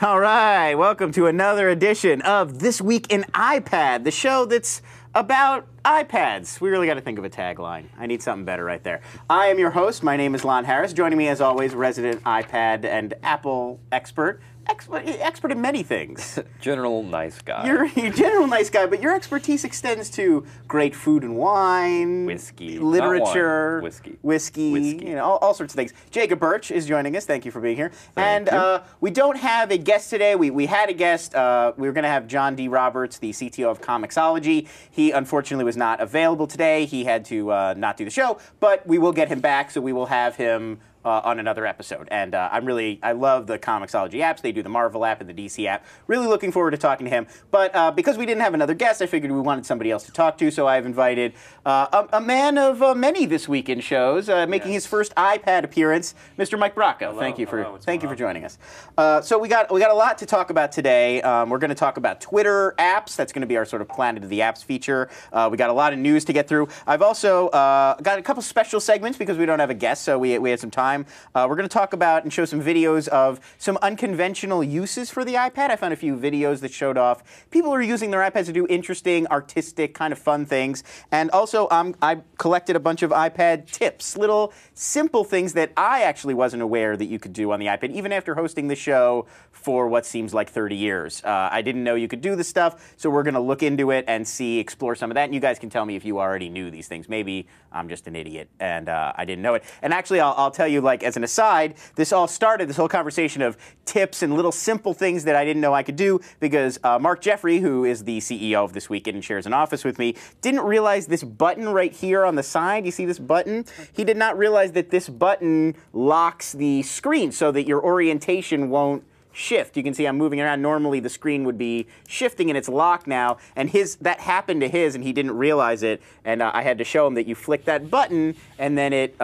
All right, welcome to another edition of This Week in iPad, the show that's about iPads. We really got to think of a tagline. I need something better right there. I am your host. My name is Lon Harris. Joining me, as always, resident iPad and Apple expert. Expert in many things. General nice guy. You're a general nice guy, but your expertise extends to great food and wine, whiskey, literature, whiskey, you know, all sorts of things. Jacob Birch is joining us. Thank you for being here. We don't have a guest today. We had a guest. We were going to have John D. Roberts, the CTO of Comixology. He unfortunately was not available today. He had to not do the show, but we will get him back, so we will have him on another episode. And I love the Comixology apps. They do the Marvel app and the DC app. Really looking forward to talking to him. But because we didn't have another guest, I figured we wanted somebody else to talk to, so I've invited a man of many This Week in shows, making his first iPad appearance, Mr. Mike Bracco. Hello. Thank you for joining us. So so we got a lot to talk about today. We're going to talk about Twitter apps. That's going to be our sort of Planet of the Apps feature. We got a lot of news to get through. I've also got a couple special segments because we don't have a guest, so we had some time. We're going to talk about and show some videos of some unconventional uses for the iPad. I found a few videos that showed off people who are using their iPads to do interesting, artistic, kind of fun things. And also, I collected a bunch of iPad tips, little simple things that I actually wasn't aware that you could do on the iPad, even after hosting the show for what seems like 30 years. I didn't know you could do this stuff, so we're going to look into it and explore some of that. And you guys can tell me if you already knew these things. Maybe I'm just an idiot and I didn't know it. And actually, I'll tell you, like, as an aside, this all started, this whole conversation of tips and little simple things that I didn't know I could do, because Mark Jeffrey, who is the CEO of This Week and shares an office with me, didn't realize this button right here on the side. You see this button? He did not realize that this button locks the screen so that your orientation won't shift. You can see I'm moving around. Normally the screen would be shifting, and it's locked now. And that happened to his, and he didn't realize it. And I had to show him that you flick that button, and then it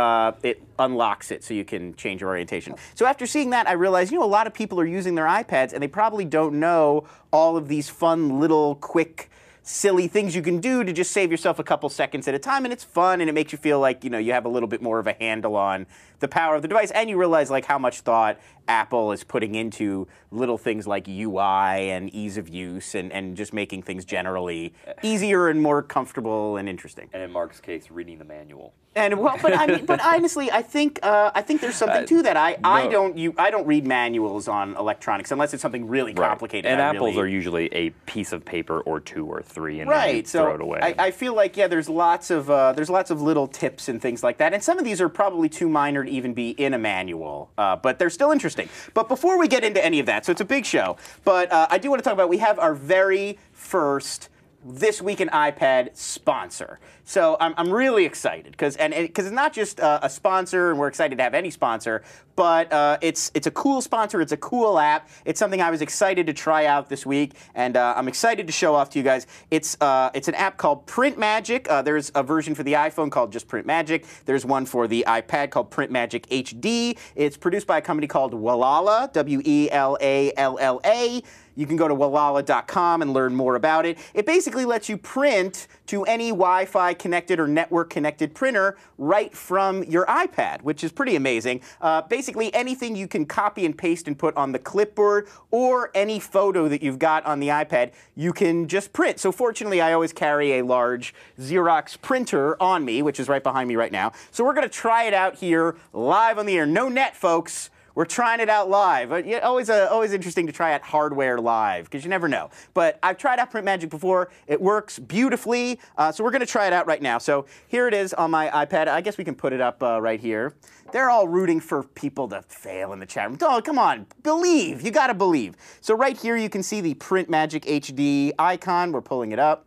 unlocks it so you can change your orientation. So after seeing that, I realized, a lot of people are using their iPads, and they probably don't know all of these fun little quick silly things you can do to just save yourself a couple seconds at a time, and it's fun, and it makes you feel like you have a little bit more of a handle on the power of the device, and you realize like how much thought Apple is putting into little things like UI and ease of use, and just making things generally easier and more comfortable and interesting. And in Mark's case, reading the manual. And but honestly, I think there's something to that. I don't read manuals on electronics unless it's something really complicated. And Apples are usually a piece of paper or two or three, and then you throw it away. I feel like there's lots of little tips and things like that, and some of these are probably too minor to even be in a manual, but they're still interesting. But before we get into any of that, so it's a big show, but I do want to talk about, we have our very first This Week in iPad sponsor. So I'm really excited because it's not just a sponsor, and we're excited to have any sponsor, but it's a cool sponsor. It's a cool app. It's something I was excited to try out this week, and I'm excited to show off to you guys. It's an app called Print Magic. There's a version for the iPhone called just Print Magic. There's one for the iPad called Print Magic HD. It's produced by a company called Welalla, Wellalla. You can go to Welalla.com and learn more about it. It basically lets you print to any Wi-Fi connected or network connected printer right from your iPad, which is pretty amazing. Basically anything you can copy and paste and put on the clipboard, or any photo that you've got on the iPad, you can just print. So fortunately, I always carry a large Xerox printer on me, which is right behind me right now. So we're going to try it out here live on the air. No net, folks. We're trying it out live. Always interesting to try out hardware live, because you never know. But I've tried out Print Magic before. It works beautifully. So we're going to try it out right now. So here it is on my iPad. I guess we can put it up right here. They're all rooting for people to fail in the chat room. Oh, come on. Believe. You got to believe. So right here you can see the Print Magic HD icon. We're pulling it up.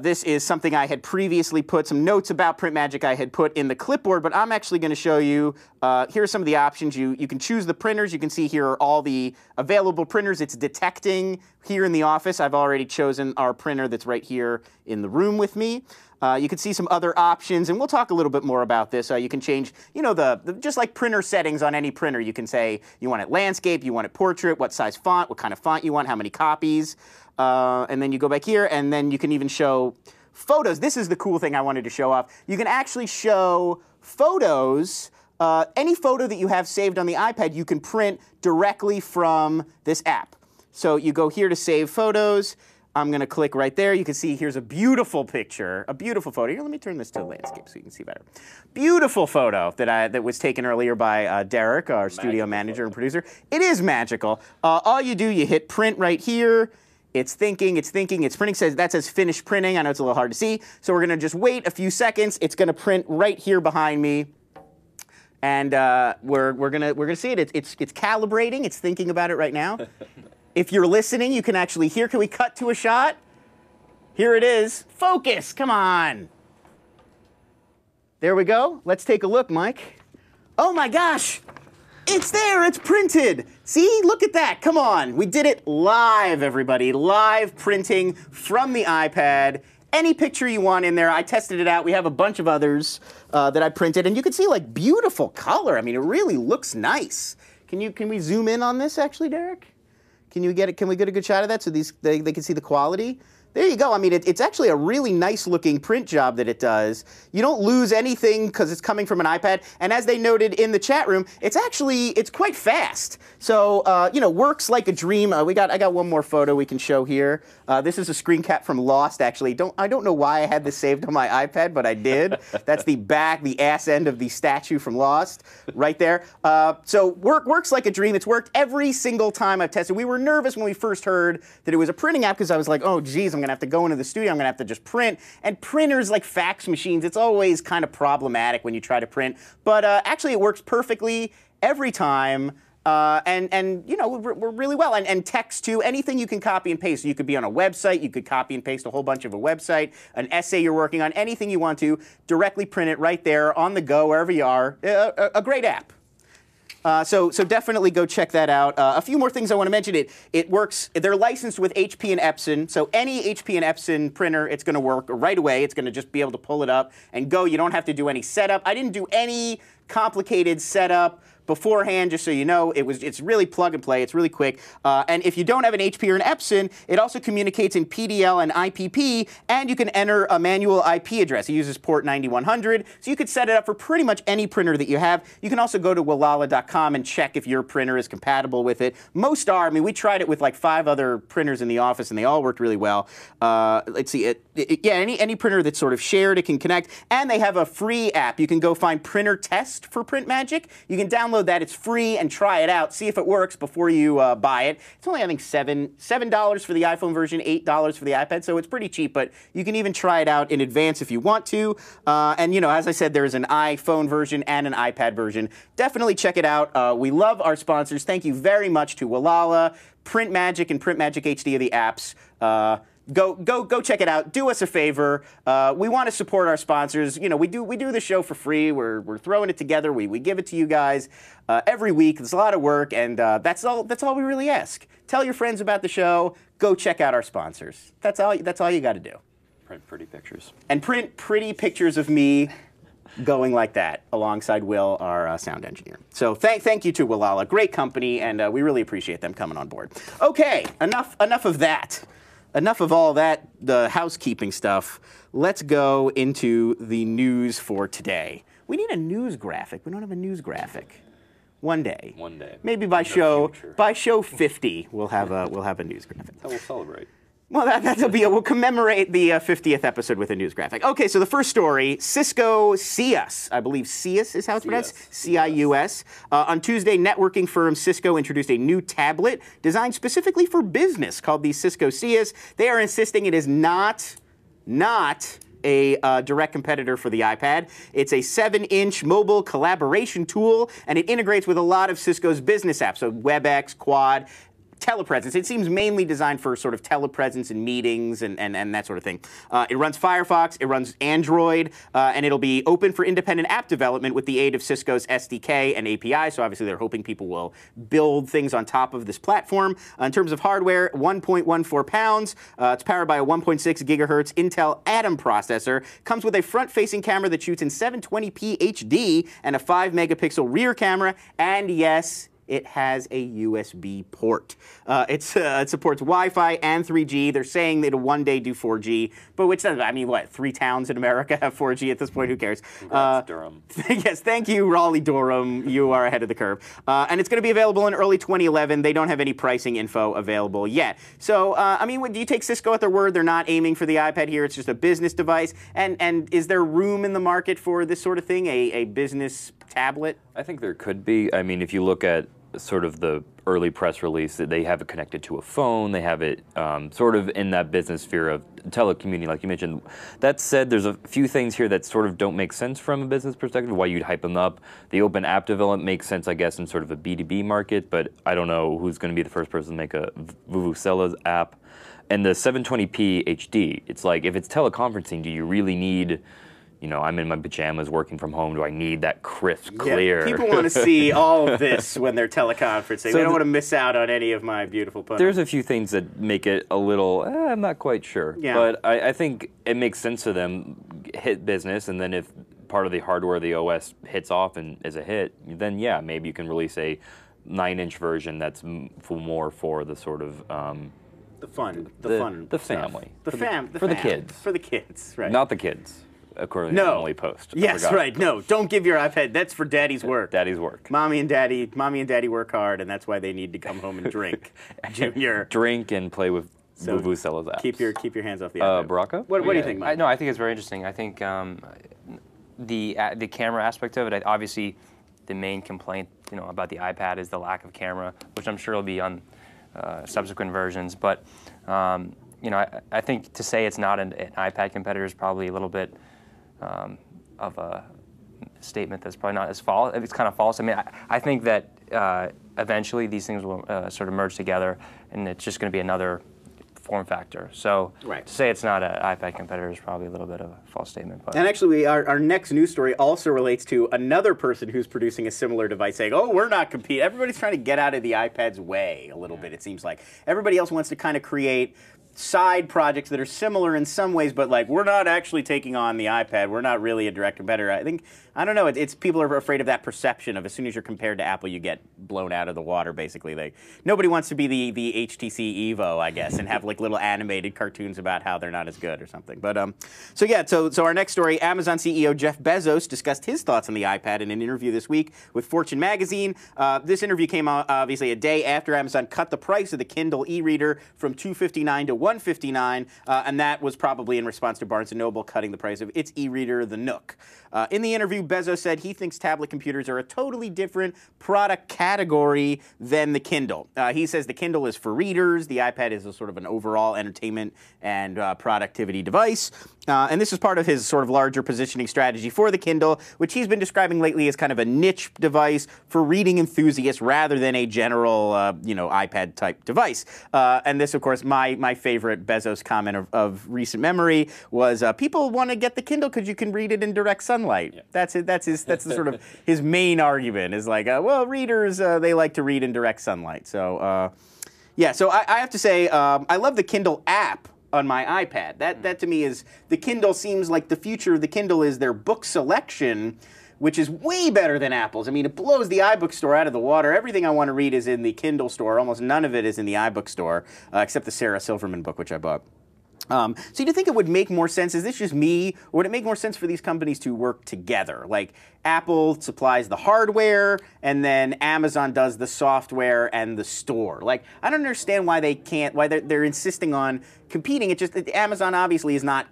This is something I had previously put, some notes about Print Magic I had put in the clipboard, but I'm actually going to show you, here are some of the options. You can choose the printers. You can see here are all the available printers it's detecting here in the office. I've already chosen our printer that's right here in the room with me. You can see some other options, and we'll talk a little bit more about this. You can change, just like printer settings on any printer. You can say you want it landscape, you want it portrait, what size font, what kind of font you want, how many copies. And then you go back here, and then you can even show photos. This is the cool thing I wanted to show off. You can actually show photos any photo that you have saved on the iPad, you can print directly from this app. So you go here to save photos. I'm going to click right there. You can see here's a beautiful picture, a beautiful photo. Here, let me turn this to landscape so you can see better. Beautiful photo that was taken earlier by Derek, our studio manager and producer. It is magical. All you do, you hit print right here. It's thinking, it's printing. That says finish printing. I know it's a little hard to see. So we're going to just wait a few seconds. It's going to print right here behind me. And we're gonna see it. It's calibrating. It's thinking about it right now. If you're listening, you can actually hear. Can we cut to a shot? Here it is. Focus. Come on. There we go. Let's take a look, Mike. Oh my gosh. It's there. It's printed. See? Look at that. Come on. We did it live, everybody. Live printing from the iPad. Any picture you want in there. I tested it out. We have a bunch of others that I printed. And you can see, like, beautiful color. I mean, it really looks nice. Can we zoom in on this, actually, Derek? Can we get a good shot of that so they can see the quality? There you go. I mean, it's actually a really nice-looking print job that it does. You don't lose anything because it's coming from an iPad. And as they noted in the chat room, it's quite fast. So, works like a dream. I got one more photo we can show here. This is a screen cap from Lost, actually. I don't know why I had this saved on my iPad, but I did. That's the ass end of the statue from Lost, right there. So works like a dream. It's worked every single time I've tested. We were nervous when we first heard that it was a printing app because I was like, oh, geez, I'm going to have to go into the studio. I'm going to have to just print. And printers, like fax machines, it's always kind of problematic when you try to print. But actually, it works perfectly every time. We're really well. And text, too. Anything you can copy and paste. So you could be on a website. You could copy and paste a whole bunch of a website, an essay you're working on, anything you want to. Directly print it right there on the go, wherever you are. A great app. So definitely go check that out. A few more things I want to mention. It works. They're licensed with HP and Epson. So any HP and Epson printer, it's going to work right away. It's going to just be able to pull it up and go. You don't have to do any setup. I didn't do any complicated setup beforehand, just so you know. It's really plug and play. It's really quick. And if you don't have an HP or an Epson, it also communicates in PDL and IPP, and you can enter a manual IP address. It uses port 9100, so you could set it up for pretty much any printer that you have. You can also go to Walala.com and check if your printer is compatible with it. Most are. I mean, we tried it with like 5 other printers in the office, and they all worked really well. Let's see. Any printer that's sort of shared, it can connect. And they have a free app. You can go find Printer Test for PrintMagic. You can download that. It's free and try it out. See if it works before you buy it. It's only, I think, $7 for the iPhone version, $8 for the iPad, so it's pretty cheap, but you can even try it out in advance if you want to. And, as I said, there's an iPhone version and an iPad version. Definitely check it out. We love our sponsors. Thank you very much to Walala, PrintMagic, and PrintMagic HD are the apps. Go check it out. Do us a favor. We want to support our sponsors. We do the show for free. We're throwing it together. We give it to you guys every week. It's a lot of work, and that's all we really ask. Tell your friends about the show. Go check out our sponsors. That's all you got to do. Print pretty pictures. And print pretty pictures of me going like that alongside Will, our sound engineer. So thank you to Walala. Great company, and we really appreciate them coming on board. Okay, enough of that. Enough of all that, the housekeeping stuff. Let's go into the news for today. We need a news graphic. We don't have a news graphic. One day. One day. Maybe by show 50, we'll have a news graphic. That's how we'll celebrate. Well, we'll commemorate the 50th episode with a news graphic. Okay, so the first story, Cisco Cius, I believe Cius is how it's pronounced, C-I-U-S. On Tuesday, networking firm Cisco introduced a new tablet designed specifically for business called the Cisco Cius. They are insisting it is not a direct competitor for the iPad. It's a 7-inch mobile collaboration tool, and it integrates with a lot of Cisco's business apps, so WebEx, Quad, telepresence. It seems mainly designed for sort of telepresence and meetings and that sort of thing. It runs Firefox, it runs Android, and it'll be open for independent app development with the aid of Cisco's SDK and API. So obviously they're hoping people will build things on top of this platform. In terms of hardware, 1.14 pounds. It's powered by a 1.6 gigahertz Intel Atom processor. Comes with a front-facing camera that shoots in 720p HD and a 5 megapixel rear camera. And yes, it has a USB port. It supports Wi-Fi and 3G. They're saying that it'll one day do 4G, but which doesn't, I mean, what, 3 towns in America have 4G at this point? Who cares? Congrats, Durham. Yes, thank you, Raleigh-Durham. You are ahead of the curve. And it's going to be available in early 2011. They don't have any pricing info available yet. So, I mean, do you take Cisco at their word? They're not aiming for the iPad here. It's just a business device. And is there room in the market for this sort of thing, a business tablet? I think there could be. I mean, if you look at sort of the early press release, that they have it connected to a phone, they have it sort of in that business sphere of telecommuting, like you mentioned. That said, there's a few things here that sort of don't make sense from a business perspective, why you'd hype them up. The open app development makes sense, I guess, in sort of a B2B market, but I don't know who's going to be the first person to make a Vuvuzela's app. And the 720p HD, it's like, if it's teleconferencing, do you really need, you know, I'm in my pajamas working from home, do I need that crisp, clear? Yeah, people want to see all of this when they're teleconferencing. So they don't want to miss out on any of my beautiful puns. There's a few things that make it a little, I'm not quite sure. Yeah. But I think it makes sense to them, hit business, and then if part of the hardware, the OS, hits off and is a hit, then yeah, maybe you can release a 9-inch version that's more for the sort of... the fun the stuff. family. For the kids. For the kids, right. Not the kids, according to the Emily Post. Yes, right. No, don't give your iPad. That's for daddy's work. Daddy's work. Mommy and daddy work hard, and that's why they need to come home and drink. Junior. Drink and play with Vuvuzela's apps. Keep your hands off the iPad. Baraka? What do you think, Mike? I think it's very interesting. I think the camera aspect of it, obviously the main complaint, you know, about the iPad is the lack of camera, which I'm sure will be on subsequent versions. But you know, I think to say it's not an iPad competitor is probably a little bit of a statement that's probably not as false. It's kind of false. I mean, I think that eventually these things will sort of merge together, and it's just going to be another form factor. So to say it's not an iPad competitor is probably a little bit of a false statement. But. And actually, our next news story also relates to another person who's producing a similar device saying, oh, we're not competing. Everybody's trying to get out of the iPad's way a little bit, it seems like. Everybody else wants to kind of create side projects that are similar in some ways, but like, we're not actually taking on the iPad. We're not really a direct competitor. I don't know, it's people are afraid of that perception of as soon as you're compared to Apple, you get blown out of the water, basically. Nobody wants to be the HTC Evo, I guess, and have like little animated cartoons about how they're not as good or something. But so our next story, Amazon CEO Jeff Bezos discussed his thoughts on the iPad in an interview this week with Fortune magazine. This interview came out obviously a day after Amazon cut the price of the Kindle e-reader from $259 to $159, and that was probably in response to Barnes & Noble cutting the price of its e-reader, the Nook. In the interview, Bezos said he thinks tablet computers are a totally different product category than the Kindle. He says the Kindle is for readers, the iPad is a sort of an overall entertainment and productivity device. And this is part of his sort of larger positioning strategy for the Kindle, which he's been describing lately as kind of a niche device for reading enthusiasts rather than a general, iPad-type device. And this, of course, my favorite Bezos comment of recent memory was, people want to get the Kindle because you can read it in direct sunlight. Yeah. That's the sort of his main argument is like, well, readers, they like to read in direct sunlight. So, so I have to say, I love the Kindle app on my iPad. That to me is, the Kindle seems like the future of the Kindle is their book selection, which is way better than Apple's. I mean, it blows the iBook store out of the water. Everything I want to read is in the Kindle store. Almost none of it is in the iBook store, except the Sarah Silverman book, which I bought. So do you think it would make more sense, is this just me, or would it make more sense for these companies to work together? Like Apple supplies the hardware, and then Amazon does the software and the store. Like, I don't understand why they're insisting on competing. It's just that Amazon obviously is not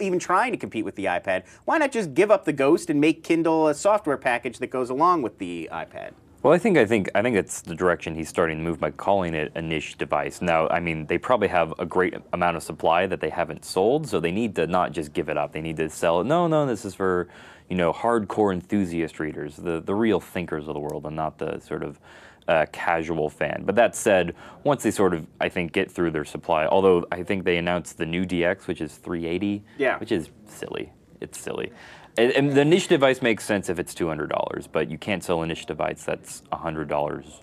even trying to compete with the iPad. Why not just give up the ghost and make Kindle a software package that goes along with the iPad? Well, I think it's the direction he's starting to move by calling it a niche device. Now, I mean, they probably have a great amount of supply that they haven't sold, so they need to not just give it up. They need to sell it. No, this is for, hardcore enthusiast readers, the real thinkers of the world, and not the sort of casual fan. But that said, once they sort of, I think, get through their supply, although I think they announced the new DX, which is $380, which is silly. It's silly. And the niche device makes sense if it's $200, but you can't sell a niche device that's $100.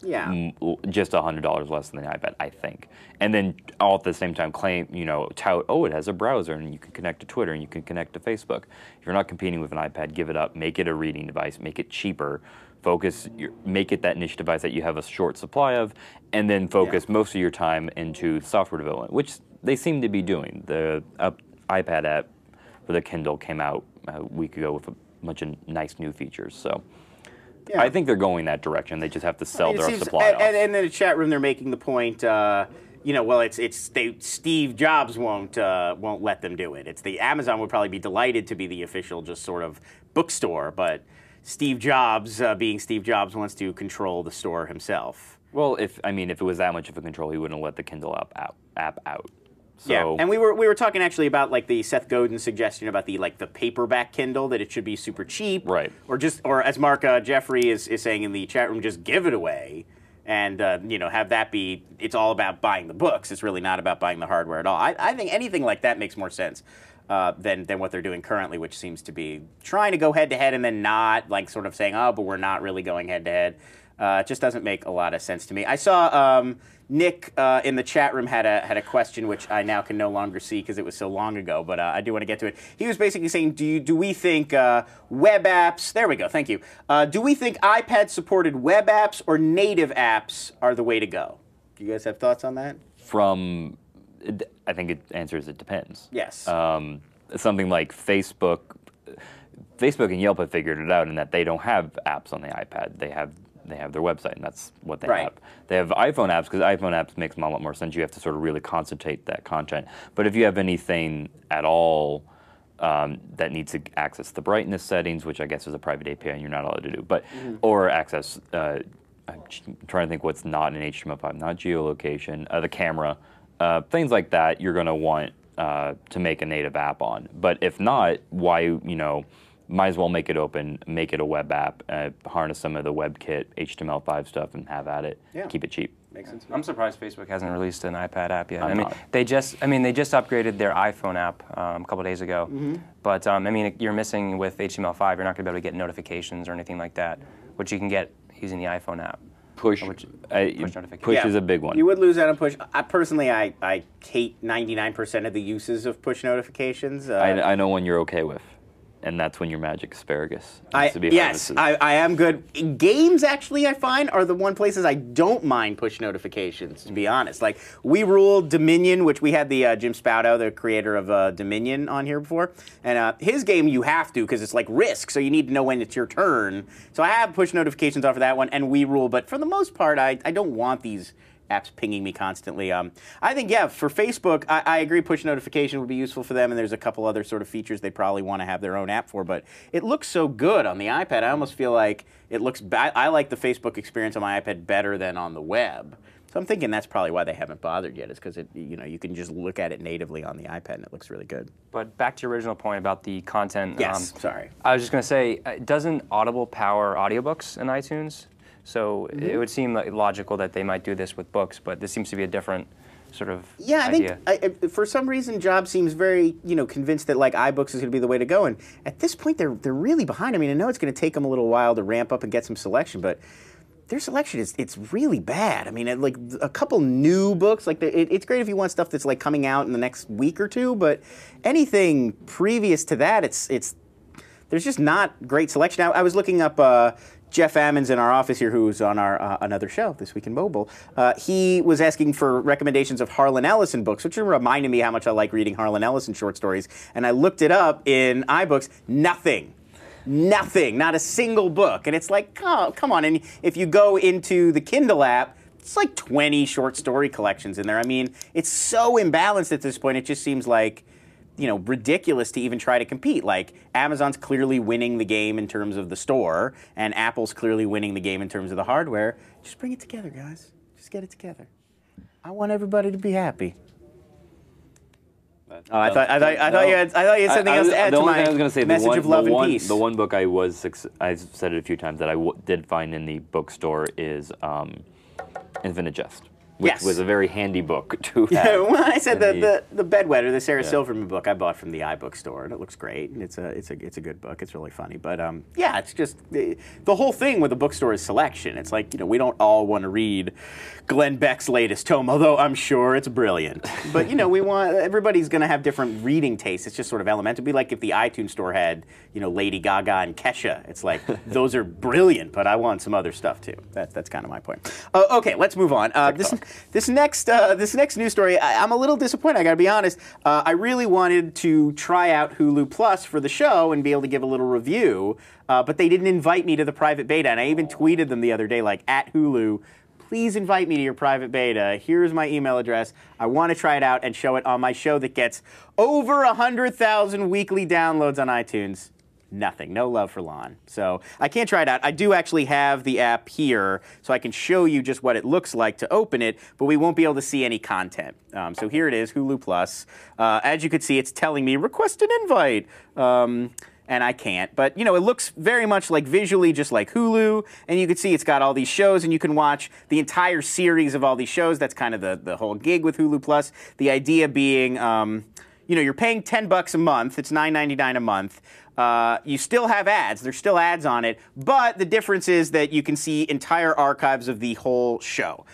Yeah. Just $100 less than the iPad, I think. And then all at the same time claim, tout, oh, it has a browser and you can connect to Twitter and you can connect to Facebook. If you're not competing with an iPad, give it up. Make it a reading device. Make it cheaper. Make it that niche device that you have a short supply of, and then focus most of your time into software development, which they seem to be doing. The iPad app for the Kindle came out a week ago with a bunch of nice new features. So I think they're going that direction. They just have to sell their supply off. And in the chat room, they're making the point. Well, Steve Jobs won't let them do it. The Amazon would probably be delighted to be the official just sort of bookstore, but Steve Jobs, being Steve Jobs, wants to control the store himself. Well, if it was that much of a control, he wouldn't let the Kindle app out. So, yeah, and we were talking actually about like the Seth Godin suggestion about the paperback Kindle, that it should be super cheap, right? Or as Mark Jeffrey is saying in the chat room, just give it away, and have that be, it's all about buying the books. It's really not about buying the hardware at all. I think anything like that makes more sense than what they're doing currently, which seems to be trying to go head to head and then not, like, sort of saying, oh, but we're not really going head to head. It just doesn't make a lot of sense to me. I saw Nick in the chat room had a question which I now can no longer see because it was so long ago, but I do want to get to it. He was basically saying, do we think web apps, there we go, thank you. Do we think iPad-supported web apps or native apps are the way to go? Do you guys have thoughts on that? I think it answers it depends. Yes. Something like Facebook and Yelp have figured it out in that they don't have apps on the iPad. They have their website, and that's what they have. They have iPhone apps, because iPhone apps makes them a lot more sense. You have to sort of really concentrate that content. But if you have anything at all that needs to access the brightness settings, which I guess is a private API and you're not allowed to do, but or access, I'm trying to think what's not in HTML5, not geolocation, the camera, things like that, you're going to want to make a native app on. But if not, why, might as well make it open, make it a web app, harness some of the WebKit, HTML5 stuff, and have at it. Yeah. Keep it cheap. Makes sense. I'm surprised Facebook hasn't released an iPad app yet. They just upgraded their iPhone app a couple days ago. But you're missing with HTML5. You're not going to be able to get notifications or anything like that, which you can get using the iPhone app. Push is a big one. You would lose out on push. Personally, I hate 99% of the uses of push notifications. I know one you're okay with. And that's when your magic asparagus Yes, I am good. Games, actually, I find, are the one places I don't mind push notifications, to be honest. Like, we ruled Dominion, which we had the Jim Spouto, the creator of Dominion, on here before. And his game, you have to, because it's like Risk, so you need to know when it's your turn. So I have push notifications off of that one, and we rule. But for the most part, I don't want these apps pinging me constantly. I think, yeah, for Facebook, I agree push notification would be useful for them, and there's a couple other sort of features they probably want to have their own app for, but it looks so good on the iPad. I almost feel like it looks I like the Facebook experience on my iPad better than on the web. So I'm thinking that's probably why they haven't bothered yet, is because you can just look at it natively on the iPad, and it looks really good. But back to your original point about the content. Yes, sorry. I was just going to say, doesn't Audible power audiobooks in iTunes? So it would seem like logical that they might do this with books, but this seems to be a different sort of idea. I think for some reason Jobs seems very convinced that like iBooks is going to be the way to go, and at this point they're really behind. I mean, I know it's going to take them a little while to ramp up and get some selection, but their selection it's really bad. I mean, like a couple new books, like it's great if you want stuff that's like coming out in the next week or two, but anything previous to that, there's just not great selection. I was looking up. Jeff Ammons in our office here, who's on our another show, This Week in Mobile, he was asking for recommendations of Harlan Ellison books, which reminded me how much I like reading Harlan Ellison short stories. And I looked it up in iBooks, nothing, not a single book. And it's like, oh, come on. And if you go into the Kindle app, it's like 20 short story collections in there. I mean, it's so imbalanced at this point, it just seems like ridiculous to even try to compete. Like, Amazon's clearly winning the game in terms of the store, and Apple's clearly winning the game in terms of the hardware. Just bring it together, guys. Just get it together. I want everybody to be happy. Oh, I thought you had something else to add to my message of love and peace. The one book I've said it a few times that I did find in the bookstore is Infinite Jest. which Yes. was a very handy book to have. Yeah, when I said in the Bedwetter, the Sarah Silverman book, I bought from the iBook store, and it looks great. And it's a good book. It's really funny. But yeah, it's just the whole thing with the bookstore is selection. It's like, we don't all want to read Glenn Beck's latest tome, although I'm sure it's brilliant. But everybody's going to have different reading tastes. It's just sort of elemental. It'd be like if the iTunes store had Lady Gaga and Kesha. It's like those are brilliant, but I want some other stuff too. That's kind of my point. Okay, let's move on. This next news story, I'm a little disappointed, I gotta be honest. I really wanted to try out Hulu Plus for the show and be able to give a little review, but they didn't invite me to the private beta, and I even tweeted them the other day, like, at Hulu, please invite me to your private beta. Here's my email address. I want to try it out and show it on my show that gets over 100,000 weekly downloads on iTunes. Nothing. No love for Lon. So I can't try it out. I do actually have the app here, so I can show you just what it looks like to open it, but we won't be able to see any content. So here it is, Hulu Plus. As you can see, it's telling me, request an invite. And I can't. But, it looks very much like visually just like Hulu, and you can see it's got all these shows, and you can watch the entire series of all these shows. That's kind of the whole gig with Hulu Plus. The idea being, you're paying $10 a month. It's $9.99 a month. You still have ads. There's still ads on it, but the difference is that you can see entire archives of the whole show.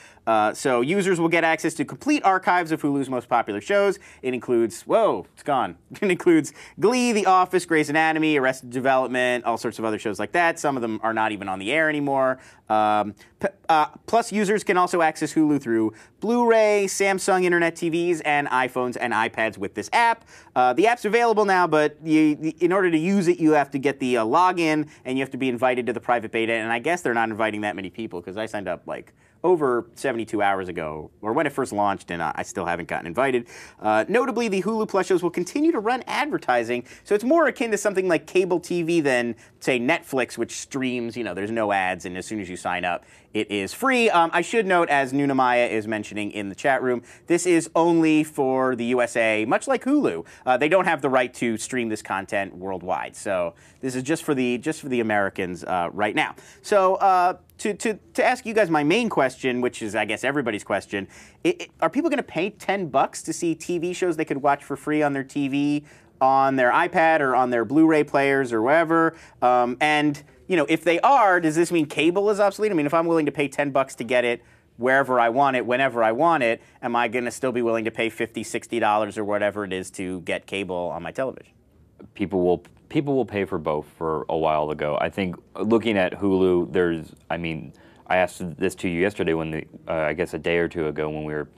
So users will get access to complete archives of Hulu's most popular shows. It includes, whoa, it's gone. It includes Glee, The Office, Grey's Anatomy, Arrested Development, all sorts of other shows like that. Some of them are not even on the air anymore. Plus, users can also access Hulu through Blu-ray, Samsung Internet TVs, and iPhones and iPads with this app. The app's available now, but in order to use it, you have to get the login, and you have to be invited to the private beta. And I guess they're not inviting that many people, because I signed up like over 72 hours ago, or when it first launched, and I still haven't gotten invited. Notably, the Hulu Plus shows will continue to run advertising, so it's more akin to something like cable TV than, say, Netflix, which streams, there's no ads, and as soon as you sign up, it is free. I should note, as Nunamaya is mentioning in the chat room, this is only for the USA, much like Hulu. They don't have the right to stream this content worldwide, so this is just for the Americans right now. So to ask you guys my main question, which is, I guess, everybody's question, are people going to pay $10 to see TV shows they could watch for free on their TV, on their iPad, or on their Blu-ray players, or wherever? And if they are, does this mean cable is obsolete? I mean, if I'm willing to pay $10 to get it wherever I want it, whenever I want it, am I going to still be willing to pay $50, $60 or whatever it is to get cable on my television? People will pay for both for a while ago. I think looking at Hulu, I asked this to you yesterday when I guess a day or two ago when we were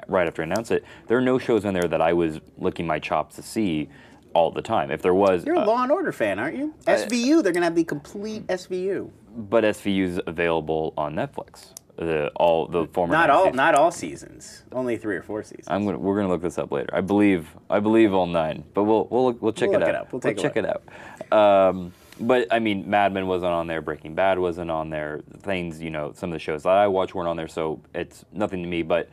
right after I announced it. There are no shows on there that I was licking my chops to see all the time. If there was, you're a Law and Order fan, aren't you? SVU, they're going to have the complete SVU. But SVU's available on Netflix. All the former not all seasons, only 3 or 4 seasons. We're gonna look this up later. I believe all 9, but we'll check it out. We'll check it out. But I mean, Mad Men wasn't on there. Breaking Bad wasn't on there. Things, some of the shows that I watch weren't on there, so it's nothing to me. But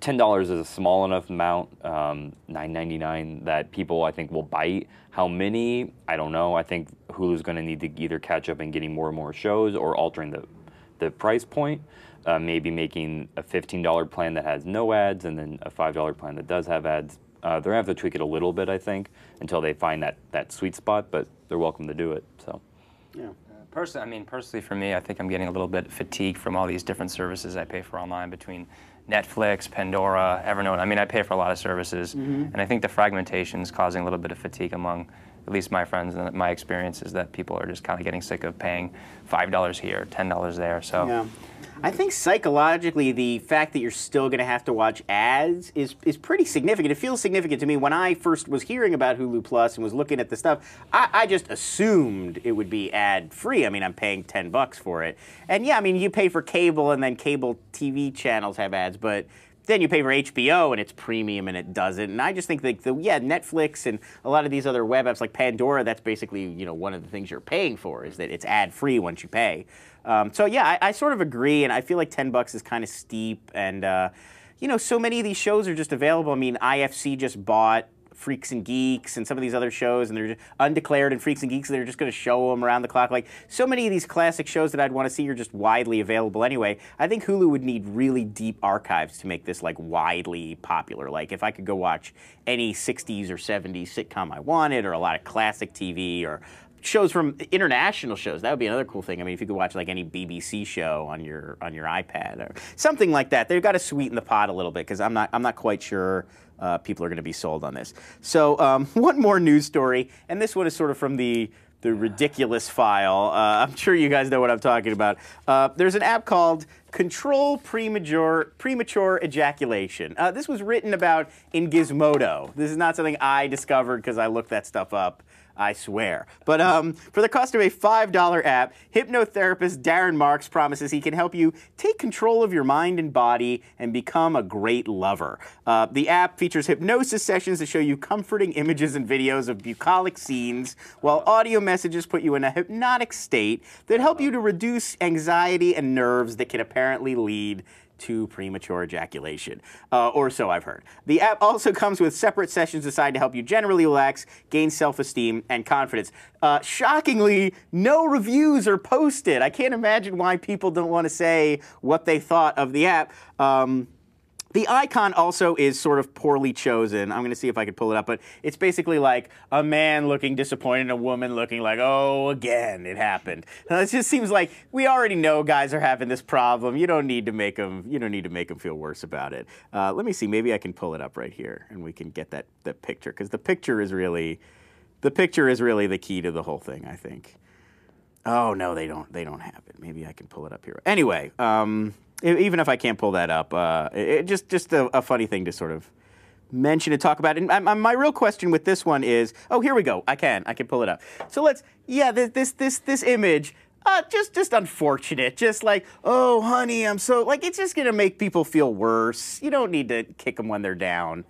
$10 is a small enough amount, $9.99, that people, I think, will bite. How many? I don't know. I think Hulu's going to need to either catch up in getting more and more shows or altering the price point. Maybe making a $15 plan that has no ads and then a $5 plan that does have ads. They're going to have to tweak it a little bit, I think, until they find that sweet spot, but they're welcome to do it. So, yeah. Personally for me, I think I'm getting a little bit fatigued from all these different services I pay for online between Netflix, Pandora, Evernote. I pay for a lot of services, and I think the fragmentation is causing a little bit of fatigue among at least my friends, and my experience is that people are just kind of getting sick of paying $5 here, $10 there. So, yeah. I think psychologically, the fact that you're still going to have to watch ads is pretty significant. It feels significant to me. When I first was hearing about Hulu Plus and was looking at the stuff, I just assumed it would be ad-free. I'm paying $10 for it. And yeah, you pay for cable, and then cable TV channels have ads, but then you pay for HBO, and it's premium, and it doesn't. And I just think that, Netflix and a lot of these other web apps like Pandora, that's basically, one of the things you're paying for, is that it's ad-free once you pay. So yeah, I sort of agree, and I feel like $10 is kind of steep, and so many of these shows are just available. IFC just bought Freaks and Geeks and some of these other shows, and they're just Undeclared and Freaks and Geeks, and they're just going to show them around the clock. Like, so many of these classic shows that I'd want to see are just widely available anyway. I think Hulu would need really deep archives to make this, like, widely popular. Like, if I could go watch any 60s or 70s sitcom I wanted, or a lot of classic TV, or shows from international shows, that would be another cool thing. I mean, if you could watch like any BBC show on your iPad or something like that, they've got to sweeten the pot a little bit, because I'm not quite sure people are going to be sold on this. So one more news story, and this one is sort of from the ridiculous file. I'm sure you guys know what I'm talking about. There's an app called Control Premature Ejaculation. This was written about in Gizmodo. This is not something I discovered because I looked that stuff up, I swear. But for the cost of a $5 app, hypnotherapist Darren Marks promises he can help you take control of your mind and body and become a great lover. The app features hypnosis sessions that show you comforting images and videos of bucolic scenes, while audio messages put you in a hypnotic state that help you to reduce anxiety and nerves that can apparently lead to premature ejaculation, or so I've heard. The app also comes with separate sessions designed to help you generally relax, gain self-esteem, and confidence. Shockingly, no reviews are posted. I can't imagine why people don't want to say what they thought of the app. The icon also is sort of poorly chosen. I'm going to see if I can pull it up, but it's basically like a man looking disappointed and a woman looking like, oh, again, it happened. It just seems like we already know guys are having this problem. You don't need to make them feel worse about it. Let me see. Maybe I can pull it up right here, and we can get that picture, because the picture is really the key to the whole thing, I think. Oh no, they don't have it. Maybe I can pull it up here. Anyway. Even if I can't pull that up, just a funny thing to sort of mention and talk about. And my real question with this one is, oh, here we go. I can pull it up. So this image, just unfortunate. Just like, oh, honey, I'm so, like, it's just gonna make people feel worse. You don't need to kick them when they're down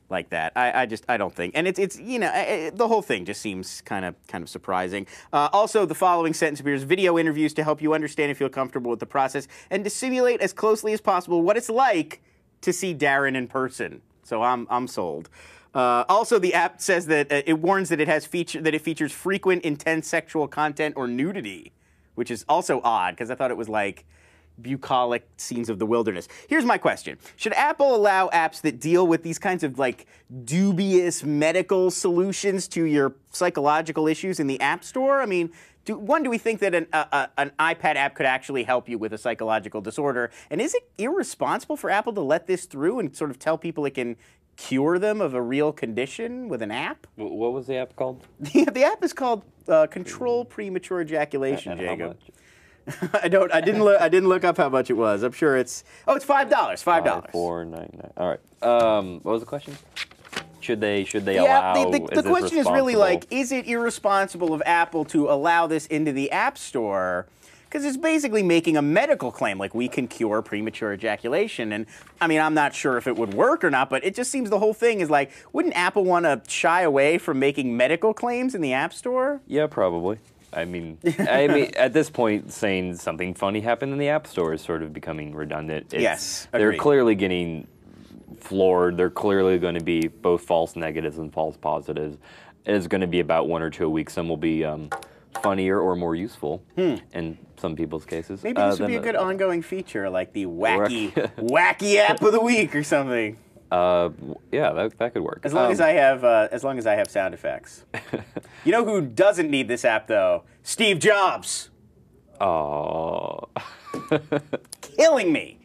like that. I don't think. And it's the whole thing just seems kind of surprising. Also, the following sentence appears: video interviews to help you understand and feel comfortable with the process, and to simulate as closely as possible what it's like to see Darren in person. So I'm sold. Also, the app says that it warns that it features frequent intense sexual content or nudity, which is also odd, because I thought it was like bucolic scenes of the wilderness. Here's my question. Should Apple allow apps that deal with these kinds of like dubious medical solutions to your psychological issues in the App Store? I mean, do we think that an iPad app could actually help you with a psychological disorder? And is it irresponsible for Apple to let this through and sort of tell people it can cure them of a real condition with an app? What was the app called? The app is called Control Premature Ejaculation, Jacob. I didn't look up how much it was. I'm sure it's $5. $5. $4.99. All right. What was the question? Should they allow? The question is really like, is it irresponsible of Apple to allow this into the App Store? Because it's basically making a medical claim, like we can cure premature ejaculation. And I mean, I'm not sure if it would work or not, but it just seems the whole thing is like, wouldn't Apple want to shy away from making medical claims in the App Store? Yeah, probably. I mean, at this point, saying something funny happened in the App Store is sort of becoming redundant. Yes, they're agreed. Clearly getting floored. They're clearly going to be both false negatives and false positives. It is going to be about 1 or 2 a week. Some will be funnier or more useful in some people's cases. Maybe this would be a good ongoing feature, like the wacky app of the week or something. Yeah, that could work. As long as I have sound effects. You know who doesn't need this app though? Steve Jobs. Oh. Killing me.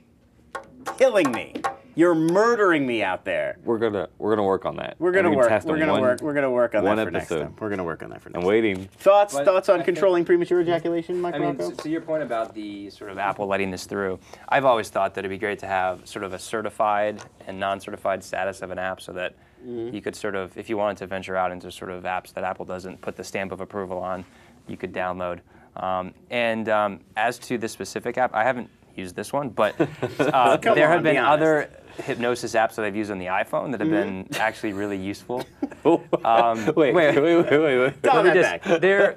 You're murdering me out there. We're gonna work on that. We're gonna work on that for next time. We're gonna work on that for next time. I'm waiting. Thoughts on controlling premature ejaculation, Mike Rocco? To your point about the sort of Apple letting this through, I've always thought that it'd be great to have sort of a certified and non-certified status of an app, so that you could sort of, if you wanted to venture out into sort of apps that Apple doesn't put the stamp of approval on, you could download. As to this specific app, I haven't used this one, but there have been other hypnosis apps that I've used on the iPhone that have been actually really useful. Wait. They're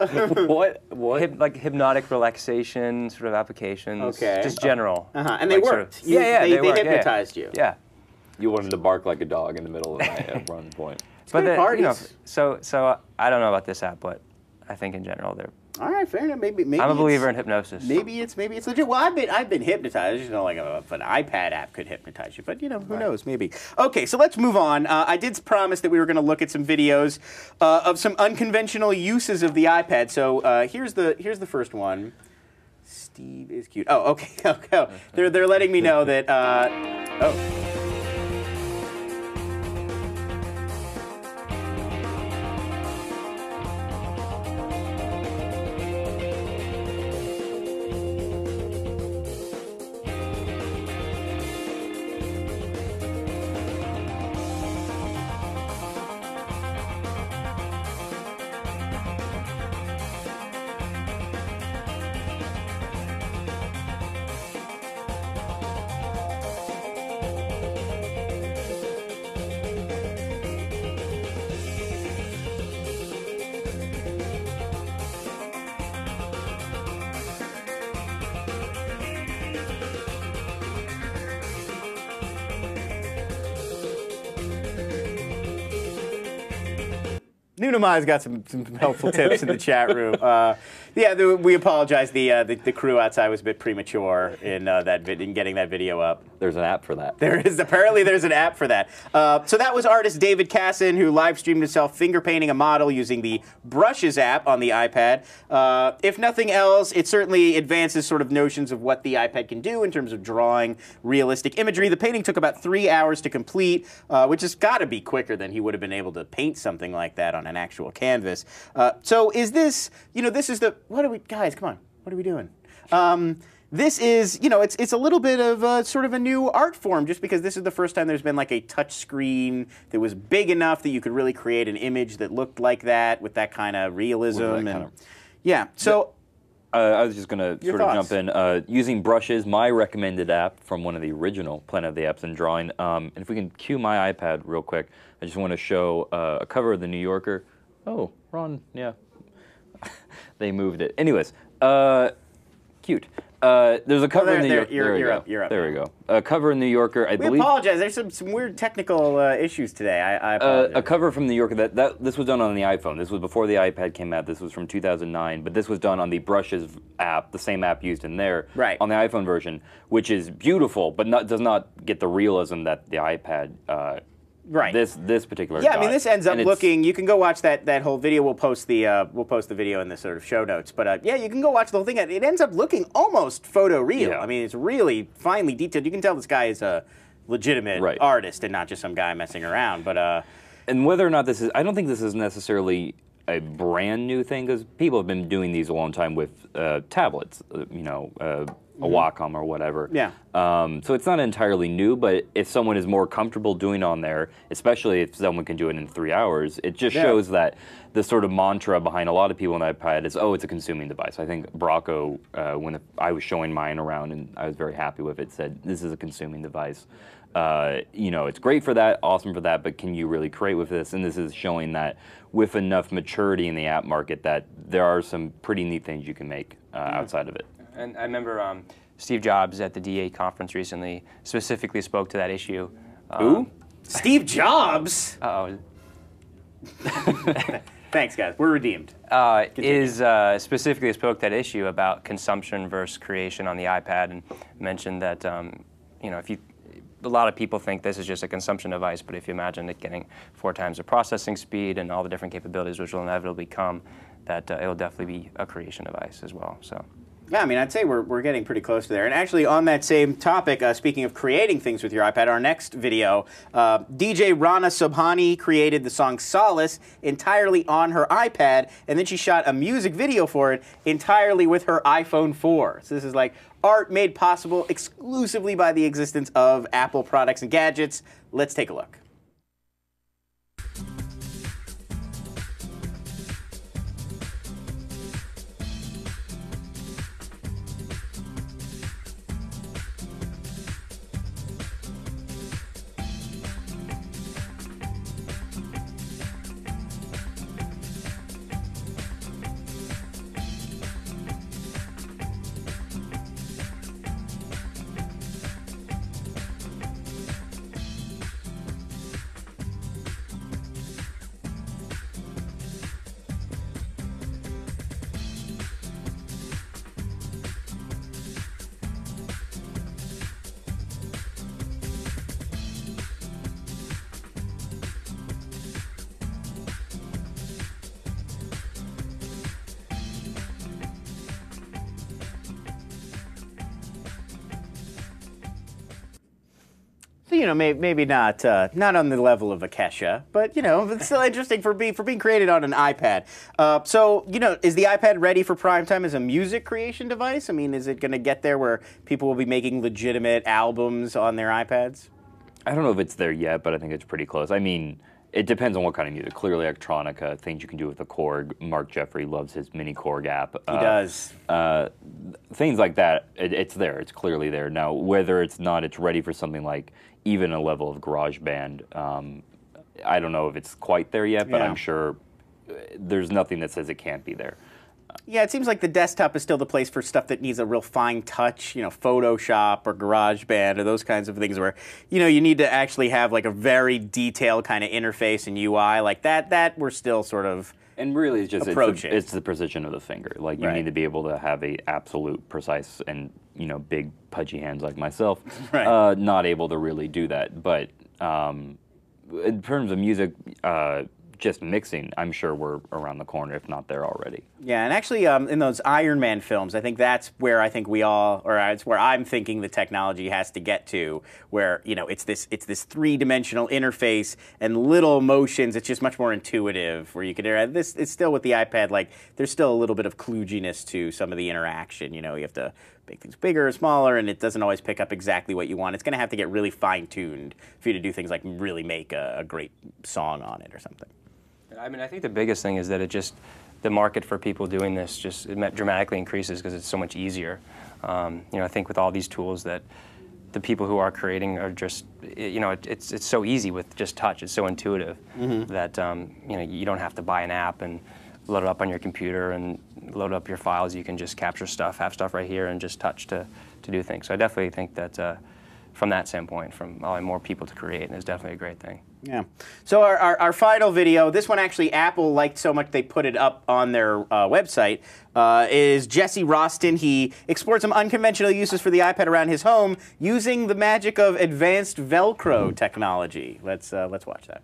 like hypnotic relaxation sort of applications. Okay. Just general. And they worked. They hypnotized you. Yeah. You wanted to bark like a dog in the middle of the night at one point. But good parties. You know, so I don't know about this app, but I think in general they're. All right, fair enough. Maybe I'm a believer in hypnosis. Maybe it's legit. Well, I've been hypnotized. You know, like if an iPad app could hypnotize you, but you know, who knows? Maybe. Okay, so let's move on. I did promise that we were going to look at some videos of some unconventional uses of the iPad. So here's the first one. Steve is cute. Oh, okay. Okay. They're letting me know that. Oh. Nunamai's got some helpful tips in the chat room. Yeah, we apologize. The crew outside was a bit premature in in getting that video up. There's an app for that. Apparently there's an app for that. So that was artist David Kassan, who live streamed himself finger painting a model using the Brushes app on the iPad. If nothing else, it certainly advances sort of notions of what the iPad can do in terms of drawing realistic imagery. The painting took about 3 hours to complete, which has got to be quicker than he would have been able to paint something like that on an actual canvas. So is this, this is the, guys, come on, what are we doing? This is, it's a little bit of sort of a new art form, just because this is the first time there's been like a touch screen that was big enough that you could really create an image that looked like that with that kind of realism. Yeah, so I was just going to sort of jump in. Using Brushes, my recommended app from one of the original Planet of the Apps in drawing. And if we can cue my iPad real quick, I just want to show a cover of the New Yorker. Oh, Ron, yeah. They moved it. Anyways, cute. There's a cover in the New Yorker. You're up. There we go. A cover in the New Yorker. I believe. We apologize. There's some weird technical issues today. I apologize. A cover from the New Yorker. This was done on the iPhone. This was before the iPad came out. This was from 2009. But this was done on the Brushes app, the same app used in there, right, on the iPhone version, which is beautiful, but does not get the realism that the iPad. Right. This particular. Yeah, I mean, this ends up looking. You can go watch that whole video. We'll post the video in the sort of show notes. But yeah, you can go watch the whole thing. It ends up looking almost photoreal. Yeah. I mean, it's really finely detailed. You can tell this guy is a legitimate artist and not just some guy messing around. But and whether or not this is, I don't think this is necessarily a brand new thing, because people have been doing these a long time with tablets. A Wacom or whatever. Yeah. So it's not entirely new, but if someone is more comfortable doing on there, especially if someone can do it in 3 hours, it just shows that the sort of mantra behind a lot of people on iPad is, oh, it's a consuming device. I think Bracco, when I was showing mine around and I was very happy with it, said this is a consuming device. It's great for that, awesome for that, but can you really create with this? And this is showing that with enough maturity in the app market that there are some pretty neat things you can make outside of it. And I remember Steve Jobs at the DA conference recently specifically spoke to that issue. Who? Steve Jobs? Uh-oh. Thanks, guys. We're redeemed. Specifically spoke to that issue about consumption versus creation on the iPad, and mentioned that a lot of people think this is just a consumption device, but if you imagine it getting 4 times the processing speed and all the different capabilities which will inevitably come, that it will definitely be a creation device as well. So. Yeah, I mean, I'd say we're getting pretty close to there. And actually, on that same topic, speaking of creating things with your iPad, our next video, DJ Rana Sobhani created the song Solace entirely on her iPad, and then she shot a music video for it entirely with her iPhone 4. So this is like art made possible exclusively by the existence of Apple products and gadgets. Let's take a look. maybe not not on the level of a Kesha, but it's still interesting for being created on an iPad. So is the iPad ready for prime time as a music creation device? I mean, is it going to get there where people will be making legitimate albums on their iPads? I don't know if it's there yet, but I think it's pretty close. I mean, it depends on what kind of music. Clearly, electronica, things you can do with the Korg. Mark Jeffrey loves his mini Korg app. He does. Things like that, it's there. It's clearly there. Now, whether it's not, it's ready for something like even a level of GarageBand. I don't know if it's quite there yet, but I'm sure there's nothing that says it can't be there. Yeah, it seems like the desktop is still the place for stuff that needs a real fine touch, Photoshop or GarageBand or those kinds of things where, you need to actually have like a very detailed kind of interface and UI like that we're still sort of and really it's just approaching. It's the precision of the finger. Like you need to be able to have a absolute precise and, big pudgy hands like myself, not able to really do that. But in terms of music, just mixing, I'm sure we're around the corner, if not there already. Yeah, and actually, in those Iron Man films, I think that's where I think it's where I'm thinking the technology has to get to, where it's this three-dimensional interface and little motions. It's just much more intuitive. Where you could it's still with the iPad, like there's still a little bit of kludginess to some of the interaction. You have to make things bigger or smaller, and it doesn't always pick up exactly what you want. It's going to have to get really fine-tuned for you to do things like really make a great song on it or something. I mean, I think the biggest thing is that the market for people doing this dramatically increases because it's so much easier. I think with all these tools that the people who are creating are just, it's so easy with just touch. It's so intuitive that, you don't have to buy an app and load it up on your computer and load up your files. You can just capture stuff, have stuff right here, and just touch to do things. So I definitely think that from that standpoint, from allowing more people to create, is definitely a great thing. Yeah. So our final video, this one actually Apple liked so much they put it up on their website, is Jesse Roston. He explored some unconventional uses for the iPad around his home using the magic of advanced Velcro technology. Let's watch that.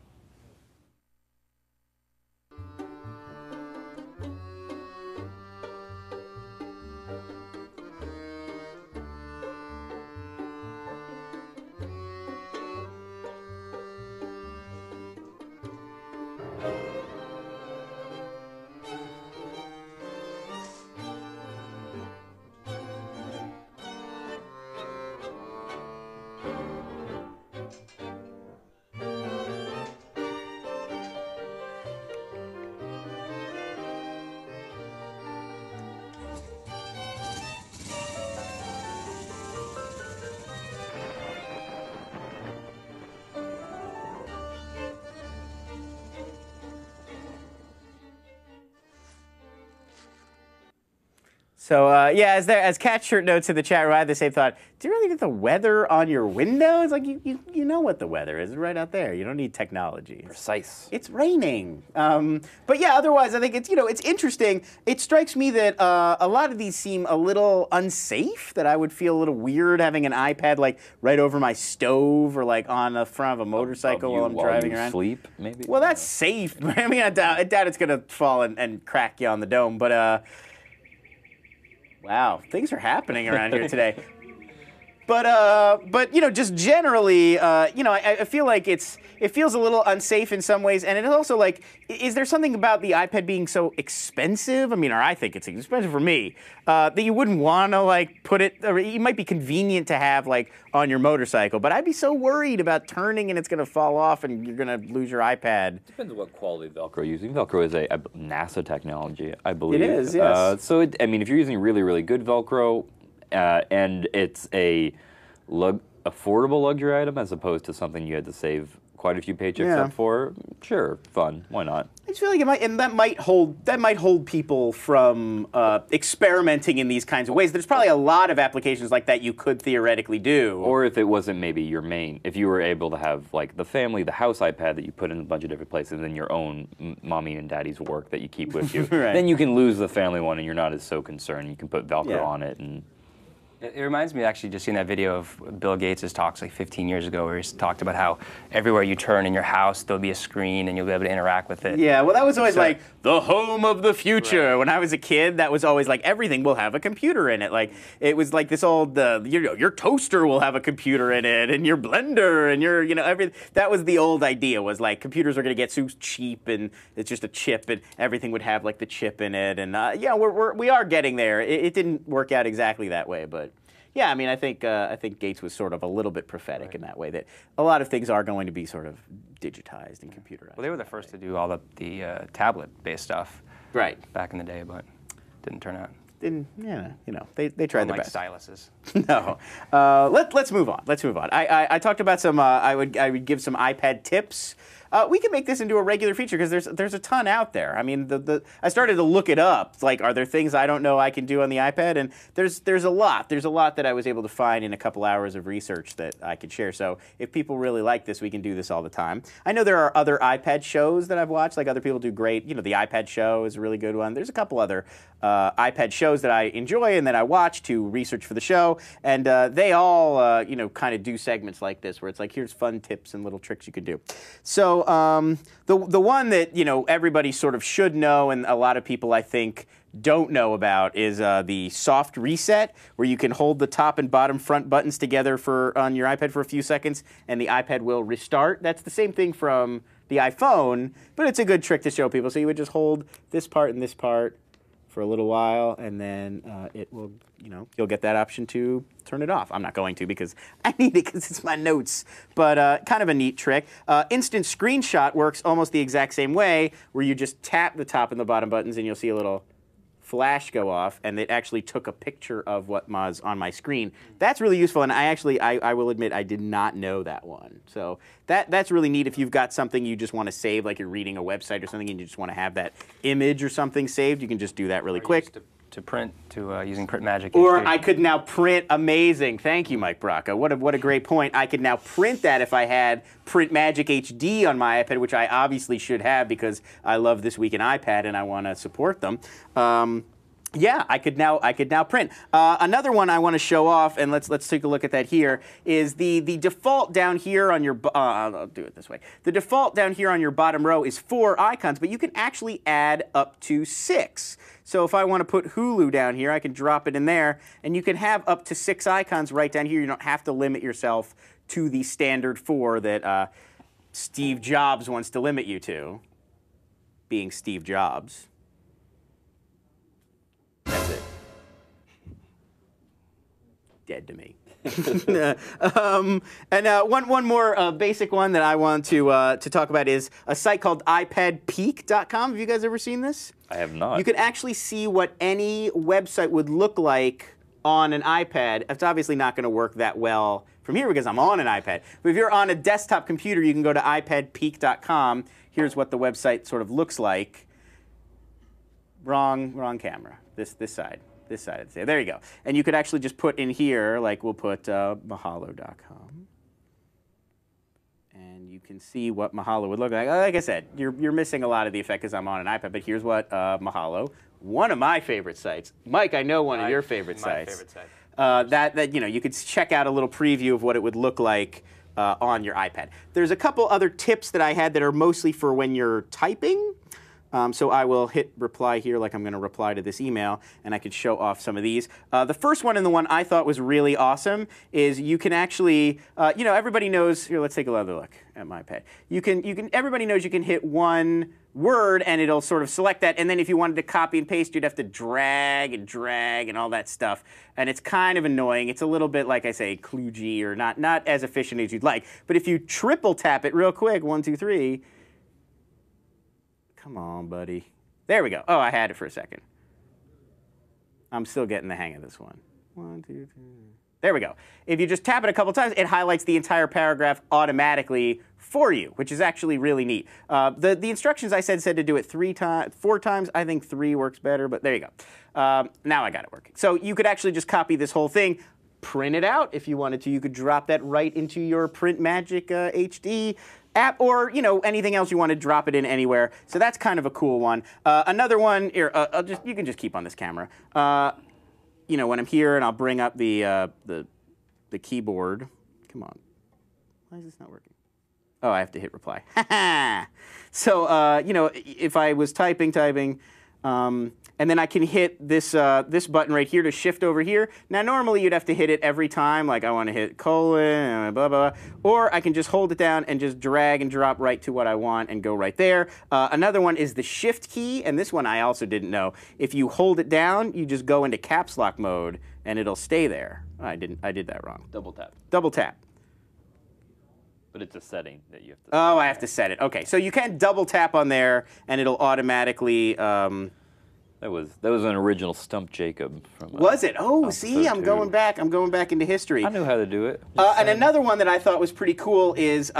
So yeah, as Cat Shirt notes in the chat room, I had the same thought. Do you really need the weather on your window? It's like you know what the weather is right out there. You don't need technology. Precise. It's raining. But yeah, otherwise I think it's it's interesting. It strikes me that a lot of these seem a little unsafe. That I would feel a little weird having an iPad like right over my stove or like on the front of a motorcycle while I'm driving around. Sleep maybe. Well, that's safe. I mean, I doubt it's gonna fall and crack you on the dome, but. Wow, things are happening around here today. But just generally, I feel like it feels a little unsafe in some ways, and it is also like, is there something about the iPad being so expensive? I mean, or I think it's expensive for me that you wouldn't want to like put it. Or it might be convenient to have like on your motorcycle, but I'd be so worried about turning and it's going to fall off and you're going to lose your iPad. Depends on what quality Velcro you're using. Velcro is a NASA technology, I believe. It is, yes. So I mean, if you're using really, really good Velcro. And it's a affordable luxury item as opposed to something you had to save quite a few paychecks up for. Sure, fun. Why not? I just feel like it might, and that might hold people from experimenting in these kinds of ways. There's probably a lot of applications like that you could theoretically do. Or if it wasn't maybe your main, if you were able to have like the house iPad that you put in a bunch of different places, and your own mommy and daddy's work that you keep with you, right. Then you can lose the family one, and you're not as so concerned. You can put Velcro on it and. It reminds me, actually, just seeing that video of Bill Gates' talks like 15 years ago, where he talked about how everywhere you turn in your house, there'll be a screen and you'll be able to interact with it. Yeah, well, that was always like the home of the future. Right. When I was a kid, that was always like everything will have a computer in it. Like it was like this old, your toaster will have a computer in it, and your blender, and your, everything. That was the old idea. Was like computers are going to get so cheap, and it's just a chip, and everything would have like the chip in it. And yeah, we are getting there. It didn't work out exactly that way, but. Yeah, I mean, I think Gates was sort of a little bit prophetic in that way, that a lot of things are going to be sort of digitized and computerized. Well, they were the first to do all the tablet-based stuff, right, back in the day, but didn't turn out. They tried their best. Styluses. No, let's move on. Let's move on. I talked about some. I would give some iPad tips. We can make this into a regular feature because there's a ton out there. I mean, I started to look it up. Like, are there things I don't know I can do on the iPad? And there's a lot. There's a lot that I was able to find in a couple hours of research that I could share. So if people really like this, we can do this all the time. I know there are other iPad shows that I've watched. Like other people do great. The iPad show is a really good one. There's a couple other iPad shows that I enjoy and that I watch to research for the show. And they all kind of do segments like this where it's like, here's fun tips and little tricks you can do. So the one that everybody sort of should know, and a lot of people I think don't know about, is the soft reset, where you can hold the top and bottom front buttons together on your iPad for a few seconds, and the iPad will restart. That's the same thing from the iPhone, but it's a good trick to show people. So you would just hold this part and this part for a little while, and then it will, you'll get that option to turn it off. I'm not going to because I need it because it's my notes, but kind of a neat trick. Instant screenshot works almost the exact same way, where you just tap the top and the bottom buttons, and you'll see a little flash go off, and it actually took a picture of what was on my screen. That's really useful, and I will admit I did not know that one. So that's really neat if you've got something you just want to save, like you're reading a website or something and you just want to have that image or something saved, you can just do that really quick. To print, using Print Magic. Or HD. I could now print, amazing, thank you, Mike Bracca. What a great point. I could now print that if I had Print Magic HD on my iPad, which I obviously should have because I love This Week in iPad and I want to support them. Yeah, I could now print. Another one I want to show off, and let's take a look at that here, is the default down here on your, I'll do it this way. The default down here on your bottom row is 4 icons, but you can actually add up to 6. So if I want to put Hulu down here, I can drop it in there, and you can have up to 6 icons right down here. You don't have to limit yourself to the standard 4 that Steve Jobs wants to limit you to, being Steve Jobs. That's it. Dead to me. One more basic one that I want to talk about is a site called iPadPeek.com. Have you guys ever seen this? I have not. You can actually see what any website would look like on an iPad. It's obviously not going to work that well from here because I'm on an iPad. But if you're on a desktop computer, you can go to iPadPeek.com. Here's what the website sort of looks like. Wrong camera. This side. This side, I'd say. There you go. And you could actually just put in here, like we'll put Mahalo.com. And you can see what Mahalo would look like. Like I said, you're missing a lot of the effect because I'm on an iPad, but here's what Mahalo, one of my favorite sites. Mike, I know one of your favorite sites. My favorite site. That you could check out a little preview of what it would look like on your iPad. There's a couple other tips that I had that are mostly for when you're typing. So I will hit reply here like I'm going to reply to this email, and I could show off some of these. The first one and the one I thought was really awesome is you can actually, everybody knows, here, let's take another look at my iPad. Everybody knows you can hit one word and it'll sort of select that, and then if you wanted to copy and paste, you'd have to drag and all that stuff. And it's kind of annoying. It's a little bit, like I say, kludgy or not as efficient as you'd like. But if you triple tap it real quick, 1, 2, 3, come on, buddy. There we go. Oh, I had it for a second. I'm still getting the hang of this one. 1, 2, 3. There we go. If you just tap it a couple times, it highlights the entire paragraph automatically for you, which is actually really neat. The instructions I said to do it 4 times. I think 3 works better, but there you go. Now I got it working. So you could actually just copy this whole thing, print it out if you wanted to. You could drop that right into your Print Magic HD app, or anything else you want to drop it in anywhere. So that's kind of a cool one. Another one here, you can just keep on this camera. you know, when I'm here and I'll bring up the keyboard. Come on. Why is this not working? Oh, I have to hit reply. So, you know, if I was typing, and then I can hit this this button right here to shift over here. Now, normally you'd have to hit it every time, like I want to hit colon, blah, blah, blah. Or I can just hold it down and just drag and drop right to what I want and go right there. Another one is the shift key, and this one I also didn't know. If you hold it down, you just go into caps lock mode, and it'll stay there. I did that wrong. Double tap. Double tap. But it's a setting that you have to. Oh, I have to set it. Okay, so you can double tap on there, and it'll automatically. That was an original Stump Jacob from. Was it? Oh, see, I'm going back. I'm going back into history. I knew how to do it. And another one that I thought was pretty cool is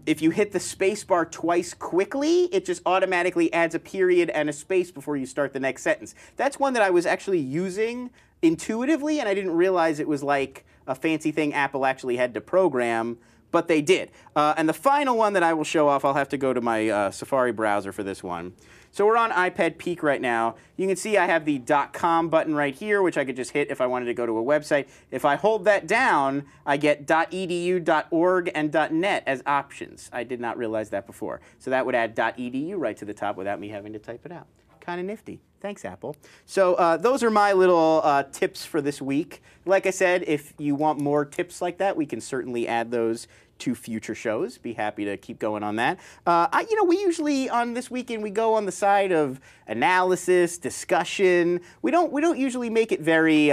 if you hit the space bar twice quickly, it just automatically adds a period and a space before you start the next sentence. That's one that I was actually using intuitively, and I didn't realize it was like a fancy thing Apple actually had to program. But they did. And the final one that I will show off, I'll have to go to my Safari browser for this one. So we're on iPad Peek right now. You can see I have the .com button right here, which I could just hit if I wanted to go to a website. If I hold that down, I get .edu, .org, and .net as options. I did not realize that before. So that would add .edu right to the top without me having to type it out. Kind of nifty. Thanks, Apple. So those are my little tips for this week. Like I said, if you want more tips like that, we can certainly add those to future shows. Be happy to keep going on that. You know, we usually on This Weekend we go on the side of analysis, discussion. We don't usually make it very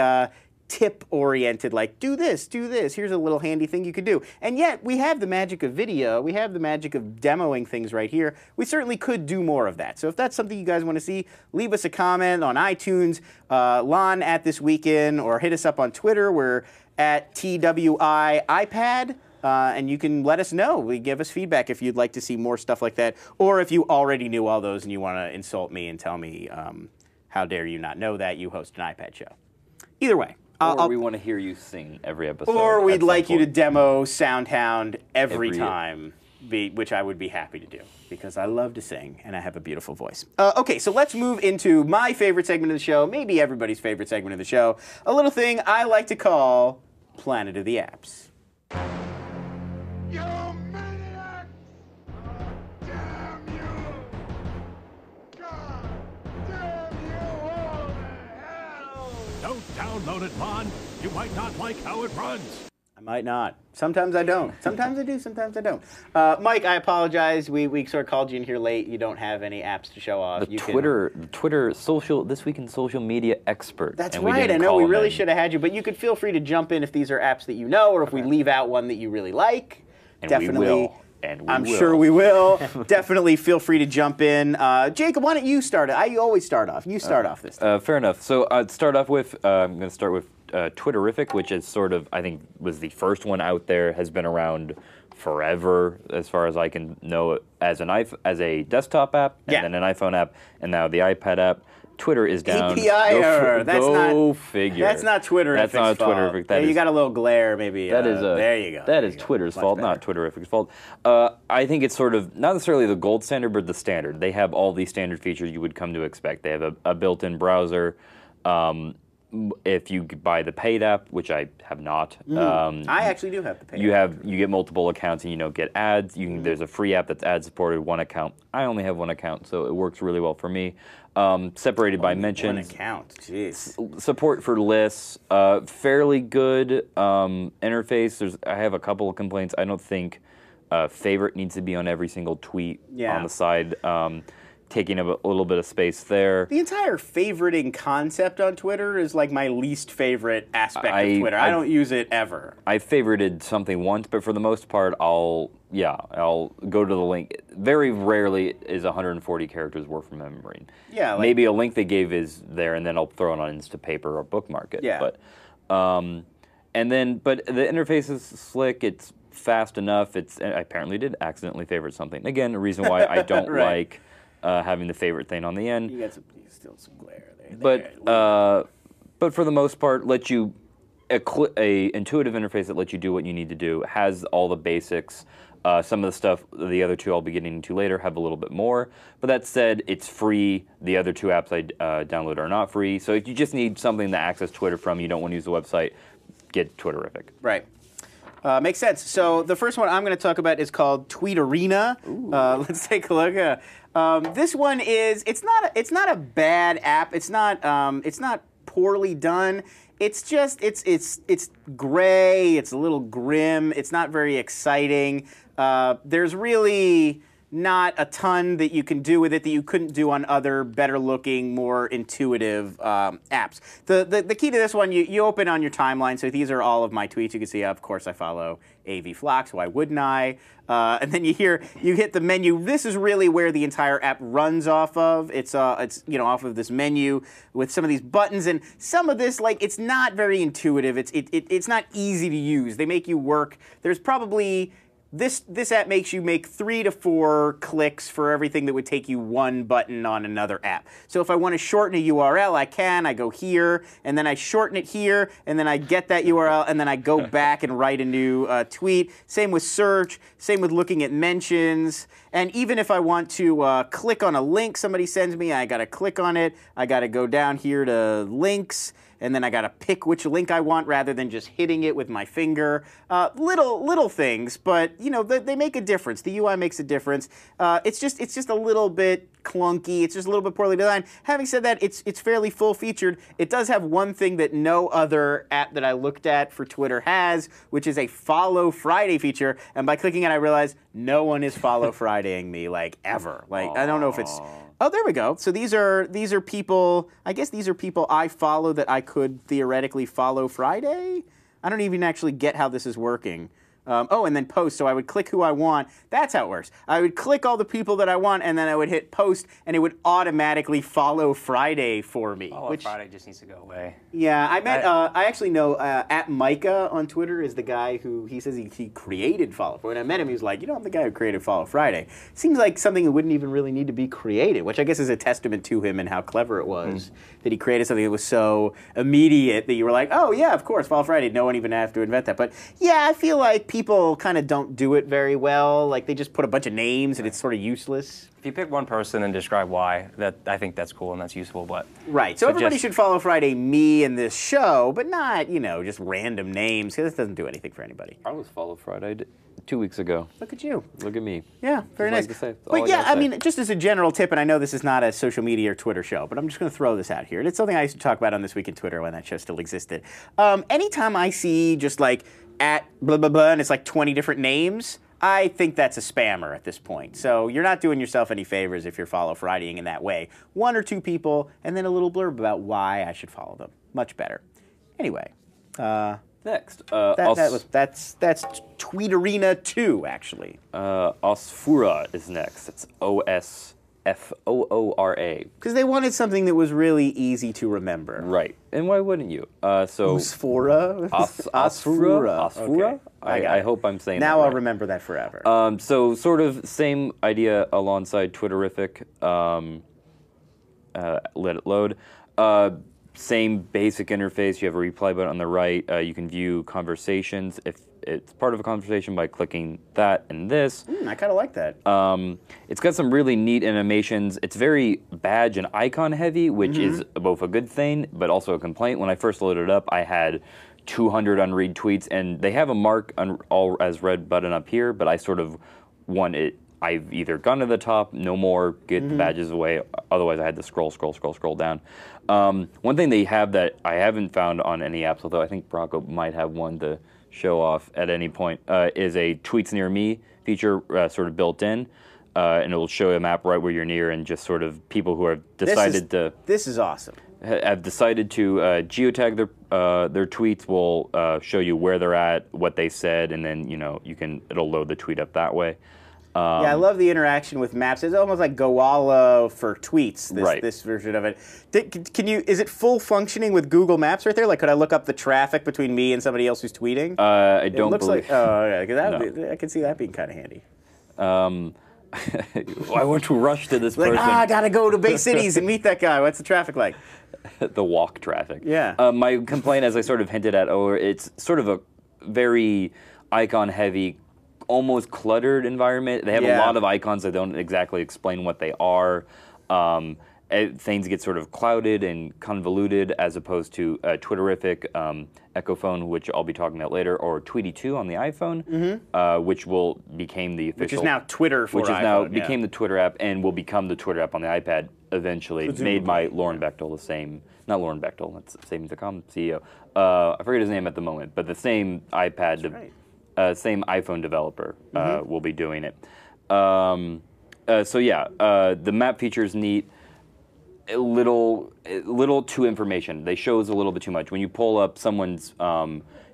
tip-oriented, like do this, here's a little handy thing you could do. And yet, we have the magic of video, we have the magic of demoing things right here. We certainly could do more of that. So if that's something you guys want to see, leave us a comment on iTunes, Lon at This Weekend, or hit us up on Twitter. We're at TWIiPad. And you can let us know. Give us feedback if you'd like to see more stuff like that, or if you already knew all those and you want to insult me and tell me, how dare you not know that you host an iPad show. Either way. Or we want to hear you sing every episode. Or we'd like you to demo SoundHound every time, which I would be happy to do, because I love to sing and I have a beautiful voice. Okay, so let's move into my favorite segment of the show, maybe everybody's favorite segment of the show, a little thing I like to call Planet of the Apps. You maniacs! Damn you! God damn you all to hell! Don't download it, Lon. You might not like how it runs. I might not. Sometimes I don't. Sometimes I do, sometimes I don't. Mike, I apologize. We sort of called you in here late. You don't have any apps to show off. The Twitter social, This Week in Social Media expert. That's right. I know we really should have had you, but you could feel free to jump in if these are apps that you know, or if we leave out one that you really like. And definitely. We will. And we I'm will. sure we will. Definitely feel free to jump in. Jacob, why don't you start it? I always start off. You start off this time. Fair enough. So I'd start off with, I'm going to start with Twitterific, which is sort of, I think, was the first one out there, has been around forever, as far as I can know, as a desktop app, and then an iPhone app, and now the iPad app. Twitter is down. API error. Go figure. That's not Twitterific's That's not fault. Twitterific. You got a little glare, maybe. That is there you go. That is Twitter's fault, not Twitterific's fault. I think it's sort of not necessarily the gold standard, but the standard. They have all these standard features you would come to expect. They have a built-in browser. If you buy the paid app, which I have not, I actually do have the paid app. You get multiple accounts and you don't get ads. There's a free app that's ad supported, one account. I only have one account, so it works really well for me. Separated by mentions. One account, jeez. Support for lists, fairly good interface. I have a couple of complaints. I don't think favorite needs to be on every single tweet on the side. Taking a little bit of space there. The entire favoriting concept on Twitter is like my least favorite aspect of Twitter. I don't use it ever. I favorited something once, but for the most part, I'll go to the link. Very rarely is 140 characters worth remembering. Yeah, like, maybe a link they gave is there, and then I'll throw it on Instapaper or bookmark it. Yeah. But the interface is slick. It's fast enough. I apparently did accidentally favorite something. Again, a reason why I don't like having the favorite thing on the end. You got still some glare there. But for the most part, let you a intuitive interface that lets you do what you need to do, has all the basics. Some of the stuff, the other two I'll be getting into later, have a little bit more. But that said, it's free. The other two apps I download are not free. So if you just need something to access Twitter from, you don't want to use the website, get Twitterific. Right. Makes sense. So the first one I'm going to talk about is called Tweet Arena. Let's take a look. This one is it's not a bad app. It's not poorly done. It's just it's gray. It's a little grim. It's not very exciting. There's really not a ton that you can do with it that you couldn't do on other better looking, more intuitive apps. The key to this one, you open on your timeline. So these are all of my tweets. You can see, of course, I follow AV Flocks. Why wouldn't I? And then you hit the menu. This is really where the entire app runs off of. It's off of this menu with some of these buttons, and some of this, like, it's not very intuitive. It's not easy to use. They make you work. There's probably This app makes you make 3 to 4 clicks for everything that would take you one button on another app. So if I want to shorten a URL, I can. I go here, and then I shorten it here, and then I get that URL, and then I go back and write a new tweet. Same with search. Same with looking at mentions. And even if I want to click on a link somebody sends me, I got to click on it. I got to go down here to links. And then I got to pick which link I want rather than just hitting it with my finger. Little things, but they make a difference. The UI makes a difference. It's just a little bit clunky. It's just a little bit poorly designed. Having said that, it's fairly full-featured. It does have one thing that no other app that I looked at for Twitter has, which is a Follow Friday feature. And by clicking it, I realized no one is Follow Fridaying me, like, ever. Like, I don't know if it's... Oh, there we go. So these are people, I guess these are people I follow that I could theoretically follow Friday? I don't even actually get how this is working. And then post. So I would click who I want. That's how it works. I would click all the people that I want, and then I would hit post, and it would automatically follow Friday for me. Follow Friday just needs to go away. Yeah, I actually know at Micah on Twitter is the guy who he says he created Follow. When I met him, he was like, I'm the guy who created Follow Friday. Seems like something that wouldn't even really need to be created, which I guess is a testament to him and how clever it was that he created something that was so immediate that you were like, oh yeah, of course, Follow Friday. No one even have to invent that. But yeah, I feel like people kind of don't do it very well. Like, they just put a bunch of names and it's sort of useless. If you pick one person and describe why, I think that's cool and that's useful. But right. So everybody should follow Friday, me, and this show, but not, just random names, because this doesn't do anything for anybody. I was Follow Friday 2 weeks ago. Look at you. Look at me. Yeah, very nice. But yeah, I mean, just as a general tip, and I know this is not a social media or Twitter show, but I'm just going to throw this out here. And it's something I used to talk about on This Week in Twitter when that show still existed. Anytime I see just like at blah, blah, blah, and it's like 20 different names, I think that's a spammer at this point. So you're not doing yourself any favors if you're Follow Fridaying in that way. 1 or 2 people, and then a little blurb about why I should follow them. Much better. Anyway. Next. That's Tweet Arena 2, actually. Osfoora is next. It's Osfoora. Because they wanted something that was really easy to remember. Right. And why wouldn't you? Osfoora? Osfoora? Okay. I hope I'm saying now that right. I'll remember that forever. So sort of same idea alongside Twitterific. Let it load. Same basic interface. You have a reply button on the right. You can view conversations if it's part of a conversation by clicking that and this. I kind of like that. It's got some really neat animations. It's very badge and icon heavy, which is both a good thing but also a complaint. When I first loaded it up, I had 200 unread tweets, and they have a mark all as read button up here, but I sort of want it. I've either gone to the top, no more, get the badges away. Otherwise, I had to scroll down. One thing they have that I haven't found on any apps, although I think Bronco might have one to show off at any point, is a Tweets Near Me feature sort of built in. And it will show a map right where you're near, and just sort of people who have decided This is awesome. Have decided to geotag their tweets will show you where they're at, what they said, and then it'll load the tweet up that way. Yeah, I love the interaction with maps. It's almost like Goala for tweets. Right. This version of it. Is it full functioning with Google Maps right there? Like, could I look up the traffic between me and somebody else who's tweeting? I don't believe. Like, oh, yeah, I can see that being kind of handy. I want to rush to this person. I gotta go to Bay Cities and meet that guy. What's the traffic like? The walk traffic. Yeah. My complaint, as I sort of hinted at, it's sort of a very icon-heavy, almost cluttered environment. They have a lot of icons that don't exactly explain what they are. Things get sort of clouded and convoluted as opposed to Twitterific, Echofon, which I'll be talking about later, or Tweety 2 on the iPhone, which became the official. Which is now Twitter for iPhone. Which is now became the Twitter app and will become the Twitter app on the iPad eventually. Made by Lauren Bechtel, the same, not Lauren Bechtel, that's the same CEO. I forget his name at the moment, but the same iPad, same iPhone developer will be doing it. So yeah, the map feature is neat. A little too information. They show us a little bit too much. When you pull up someone's,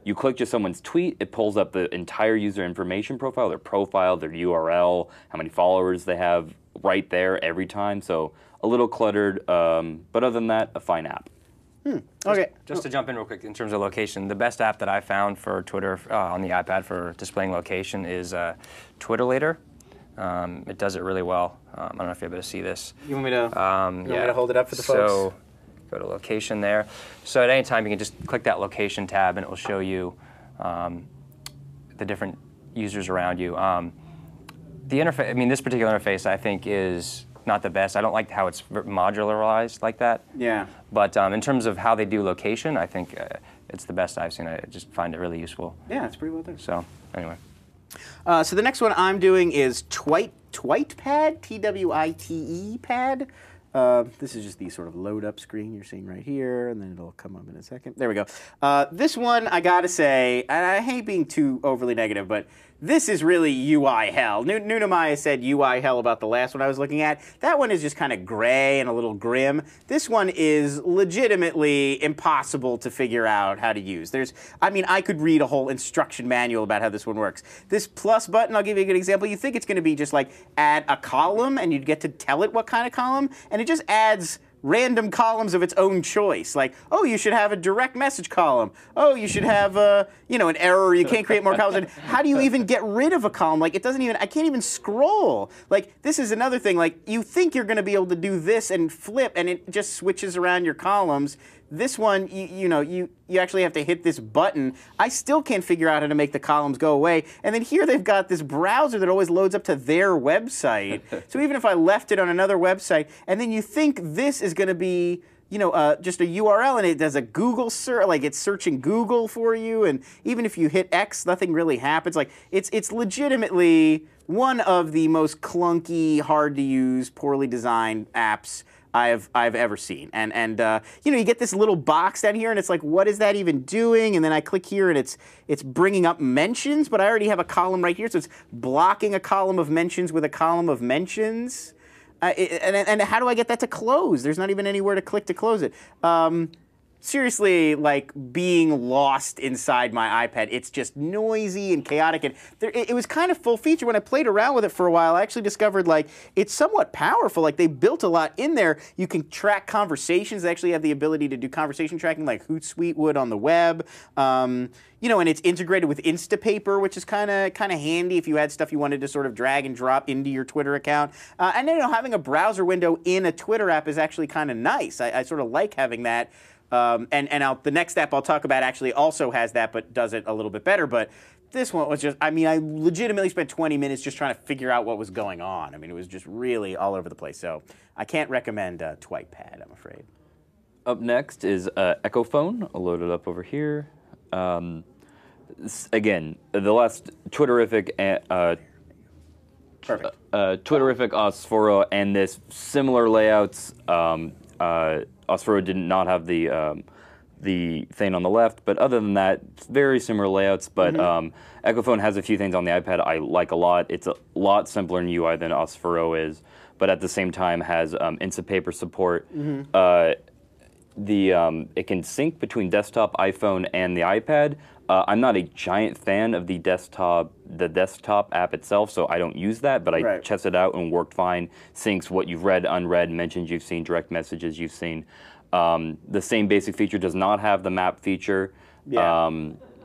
you click just someone's tweet, it pulls up the entire user information profile, their URL, how many followers they have right there every time. So a little cluttered, but other than that, a fine app. Okay. Just to jump in real quick in terms of location, the best app that I found for Twitter on the iPad for displaying location is Twitterlator. It does it really well. I don't know if you're able to see this. You want me to hold it up for the folks? So go to location there. So at any time you can just click that location tab and it will show you the different users around you. The interface, I mean, this particular interface I think is not the best. I don't like how it's modularized like that. Yeah. But in terms of how they do location, I think it's the best I've seen. I just find it really useful. Yeah, it's pretty well done. So anyway. So the next one I'm doing is Twitepad, Twite pad. This is just the sort of load up screen you're seeing right here, and then it'll come up in a second. There we go. This one, I gotta say, and I hate being too overly negative, but this is really UI hell. Nunamaya said UI hell about the last one I was looking at. That one is just kind of gray and a little grim. This one is legitimately impossible to figure out how to use. I mean, I could read a whole instruction manual about how this one works. This plus button, I'll give you a good example. You think it's going to be just like add a column, and you'd get to tell it what kind of column, and it just adds random columns of its own choice. Like, oh, you should have a direct message column. Oh, you should have, an error. You can't create more columns. And how do you even get rid of a column? Like, it doesn't even, I can't even scroll. Like, this is another thing. Like, you think you're going to be able to do this and flip, and it just switches around your columns. This one, you actually have to hit this button. I still can't figure out how to make the columns go away. And then here they've got this browser that always loads up to their website. So even if I left it on another website, and then you think this is going to be, just a URL, and it does a Google search, like it's searching Google for you, and even if you hit X, nothing really happens. Like it's legitimately one of the most clunky, hard to use, poorly designed apps I've ever seen. And you get this little box down here, and it's like, what is that even doing? And then I click here, and it's bringing up mentions, but I already have a column right here, so it's blocking a column of mentions with a column of mentions. And how do I get that to close? There's not even anywhere to click to close it. Seriously, like being lost inside my iPad. It's just noisy and chaotic, and it was kind of full feature. When I played around with it for a while, I actually discovered like it's somewhat powerful. Like they built a lot in there. You can track conversations. They actually have the ability to do conversation tracking like Hootsuite would on the web. And it's integrated with Instapaper, which is kind of handy if you had stuff you wanted to sort of drag and drop into your Twitter account. And then having a browser window in a Twitter app is actually kind of nice. I sort of like having that. The next app I'll talk about actually also has that, but does it a little bit better. But this one was just, I legitimately spent 20 minutes just trying to figure out what was going on. It was just really all over the place. So I can't recommend Twitepad, I'm afraid. Up next is Echofon. I'll load it up over here. Again, the last Twitterific, Osfoora, and this similar layouts. Osfoora did not have the thing on the left, but other than that, very similar layouts. But Echofon has a few things on the iPad I like a lot. It's a lot simpler in UI than Osfoora is, but at the same time has Instapaper support. It can sync between desktop, iPhone, and the iPad. I'm not a giant fan of the desktop app itself, so I don't use that, but I tested it out and worked fine. Syncs what you've read, unread, mentions you've seen, direct messages you've seen. The same basic feature does not have the map feature.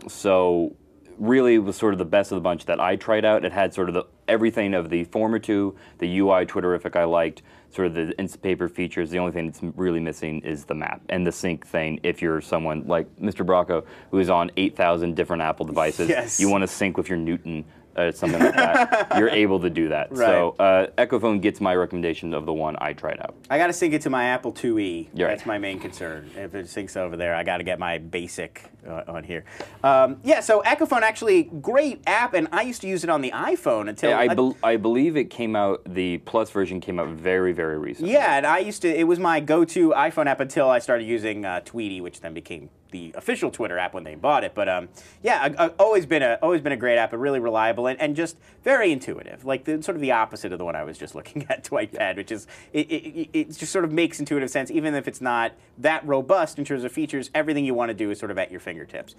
So really it was sort of the best of the bunch that I tried out. It had sort of everything of the former two, the UI Twitterific I liked, sort of the Instapaper features. The only thing that's really missing is the map and the sync thing. If you're someone like Mr. Bracco, who is on 8,000 different Apple devices, you want to sync with your Newton something like that, you're able to do that. Right. So Echofon gets my recommendation of the one I tried out. I got to sync it to my Apple IIe. You're That's right. my main concern. If it syncs over there, I got to get my basic on here. Yeah, so Echofon actually great app, and I used to use it on the iPhone until I believe it came out. The Plus version came out very, very recently. Yeah, and I used to. It was my go-to iPhone app until I started using Tweety, which then became the official Twitter app when they bought it. But yeah, always been a great app, and really reliable and just very intuitive. Like sort of the opposite of the one I was just looking at, Twitepad, which is it just sort of makes intuitive sense, even if it's not that robust in terms of features. Everything you want to do is sort of at your fingertips.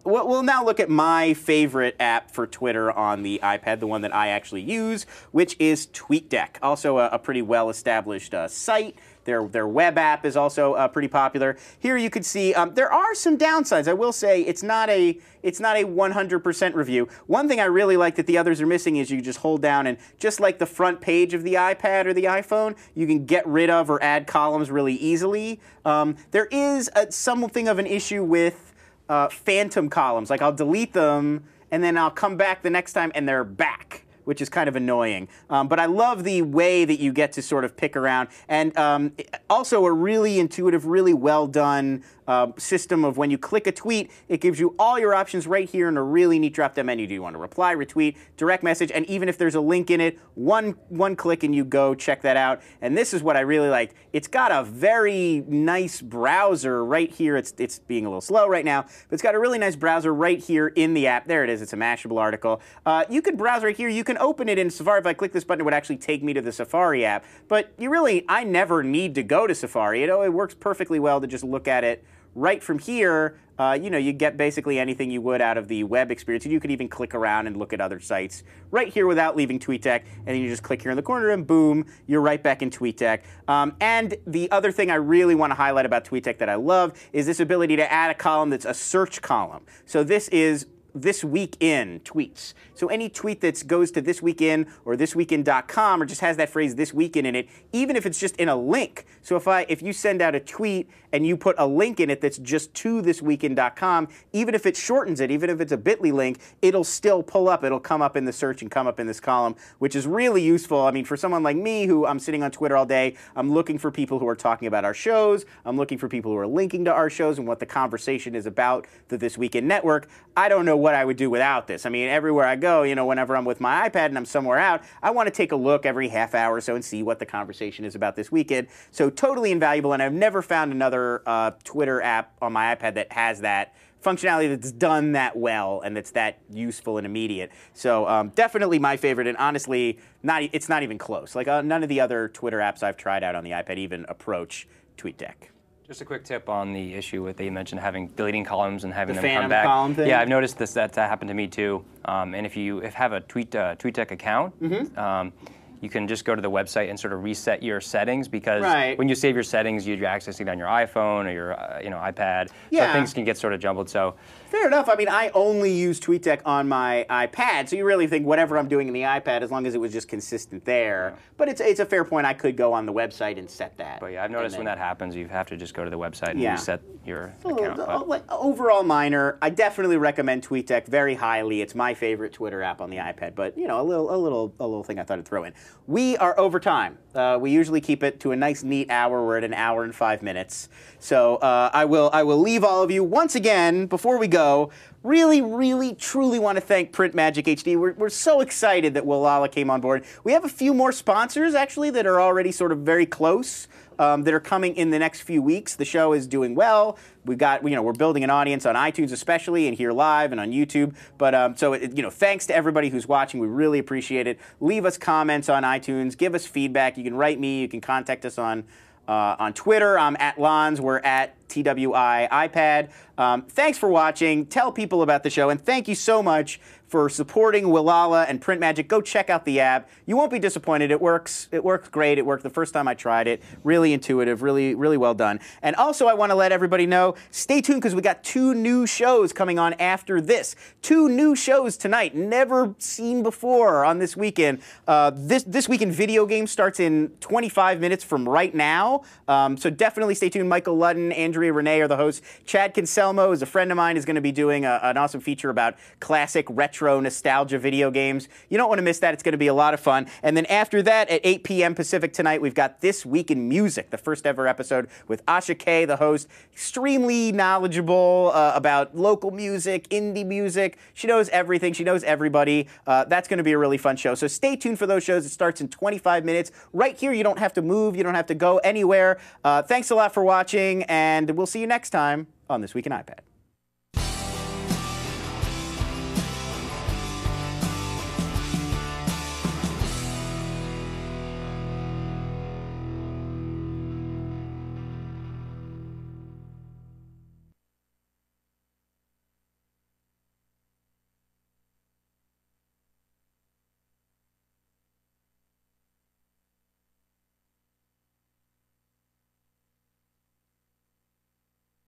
We'll now look at my favorite app for Twitter on the iPad, the one that I actually use, which is TweetDeck. Also a pretty well-established site. Their web app is also pretty popular. Here you can see there are some downsides. I will say it's not a 100% review. One thing I really like that the others are missing is you just hold down and just like the front page of the iPad or the iPhone, you can get rid of or add columns really easily. There is something of an issue with phantom columns. Like I'll delete them and then I'll come back the next time and they're back, which is kind of annoying. But I love the way that you get to sort of pick around. And also a really intuitive, really well done system of when you click a tweet, it gives you all your options right here in a really neat drop-down menu. Do you want to reply, retweet, direct message, and even if there's a link in it, one click and you go check that out. And this is what I really like. It's got a very nice browser right here. It's being a little slow right now, but it's got a really nice browser right here in the app. There it is. It's a Mashable article. You can browse right here. You can open it in Safari. If I click this button, it would actually take me to the Safari app. But I never need to go to Safari. It works perfectly well to just look at it right from here. You get basically anything you would out of the web experience. And you could even click around and look at other sites right here without leaving TweetDeck. And then you just click here in the corner and boom, you're right back in TweetDeck. And the other thing I really want to highlight about TweetDeck that I love is this ability to add a column that's a search column. So this is This Week In tweets. So any tweet that goes to This Week In or thisweekin.com or just has that phrase This Week In it, even if it's just in a link. So if you send out a tweet and you put a link in it that's just to thisweekin.com, even if it shortens it, even if it's a bit.ly link, it'll still pull up. It'll come up in the search and come up in this column, which is really useful. I mean, for someone like me who I'm sitting on Twitter all day, I'm looking for people who are talking about our shows. I'm looking for people who are linking to our shows and what the conversation is about the This Week In network. I don't know what I would do without this. I mean, everywhere I go, whenever I'm with my iPad and I'm somewhere out, I want to take a look every half hour or so and see what the conversation is about this weekend. So totally invaluable, and I've never found another Twitter app on my iPad that has that functionality that's done that well and that's that useful and immediate. So definitely my favorite, and honestly, it's not even close. Like none of the other Twitter apps I've tried out on the iPad even approach TweetDeck. Just a quick tip on the issue that you mentioned, deleting columns and having The them come phantom back. column thing? Yeah, I've noticed that happened to me too. And if you have a TweetDeck account, you can just go to the website and sort of reset your settings, because when you save your settings, you're accessing it on your iPhone or your iPad. Yeah. So things can get sort of jumbled. So fair enough. I mean, I only use TweetDeck on my iPad, so you really think whatever I'm doing in the iPad, as long as it was just consistent there. Yeah. But it's a fair point. I could go on the website and set that. But yeah, I've noticed when that happens, you have to just go to the website and reset your account. Like, overall minor. I definitely recommend TweetDeck very highly. It's my favorite Twitter app on the iPad. But a little thing I thought I'd throw in. We are over time. We usually keep it to a nice, neat hour. We're at an hour and 5 minutes. So I will leave all of you once again before we go. Really, really, truly want to thank Print Magic HD. We're so excited that Willala came on board. We have a few more sponsors actually that are already sort of very close. That are coming in the next few weeks. The show is doing well. We're building an audience on iTunes especially, and here live and on YouTube. But thanks to everybody who's watching. We really appreciate it. Leave us comments on iTunes. Give us feedback. You can write me. You can contact us on Twitter. I'm at Lons. We're at TWI iPad. Thanks for watching. Tell people about the show, and thank you so much for supporting Willala and Print Magic. Go check out the app. You won't be disappointed. It works. It works great. It worked the first time I tried it. Really intuitive. Really, really well done. And also, I want to let everybody know, stay tuned because we got 2 new shows coming on after this. 2 new shows tonight, never seen before on This Weekend. This Weekend Video Game starts in 25 minutes from right now. So definitely stay tuned. Michael Ludden, Andrea Renee are the hosts. Chad Kinselmo is a friend of mine, is going to be doing an awesome feature about classic retro retro nostalgia video games. You don't want to miss that. It's going to be a lot of fun. And then after that, at 8 p.m. Pacific tonight, we've got This Week in Music, the first ever episode with Asha K, the host, extremely knowledgeable about local music, indie music. She knows everything. She knows everybody. That's going to be a really fun show. So stay tuned for those shows. It starts in 25 minutes. Right here, you don't have to move. You don't have to go anywhere. Thanks a lot for watching, and we'll see you next time on This Week in iPad.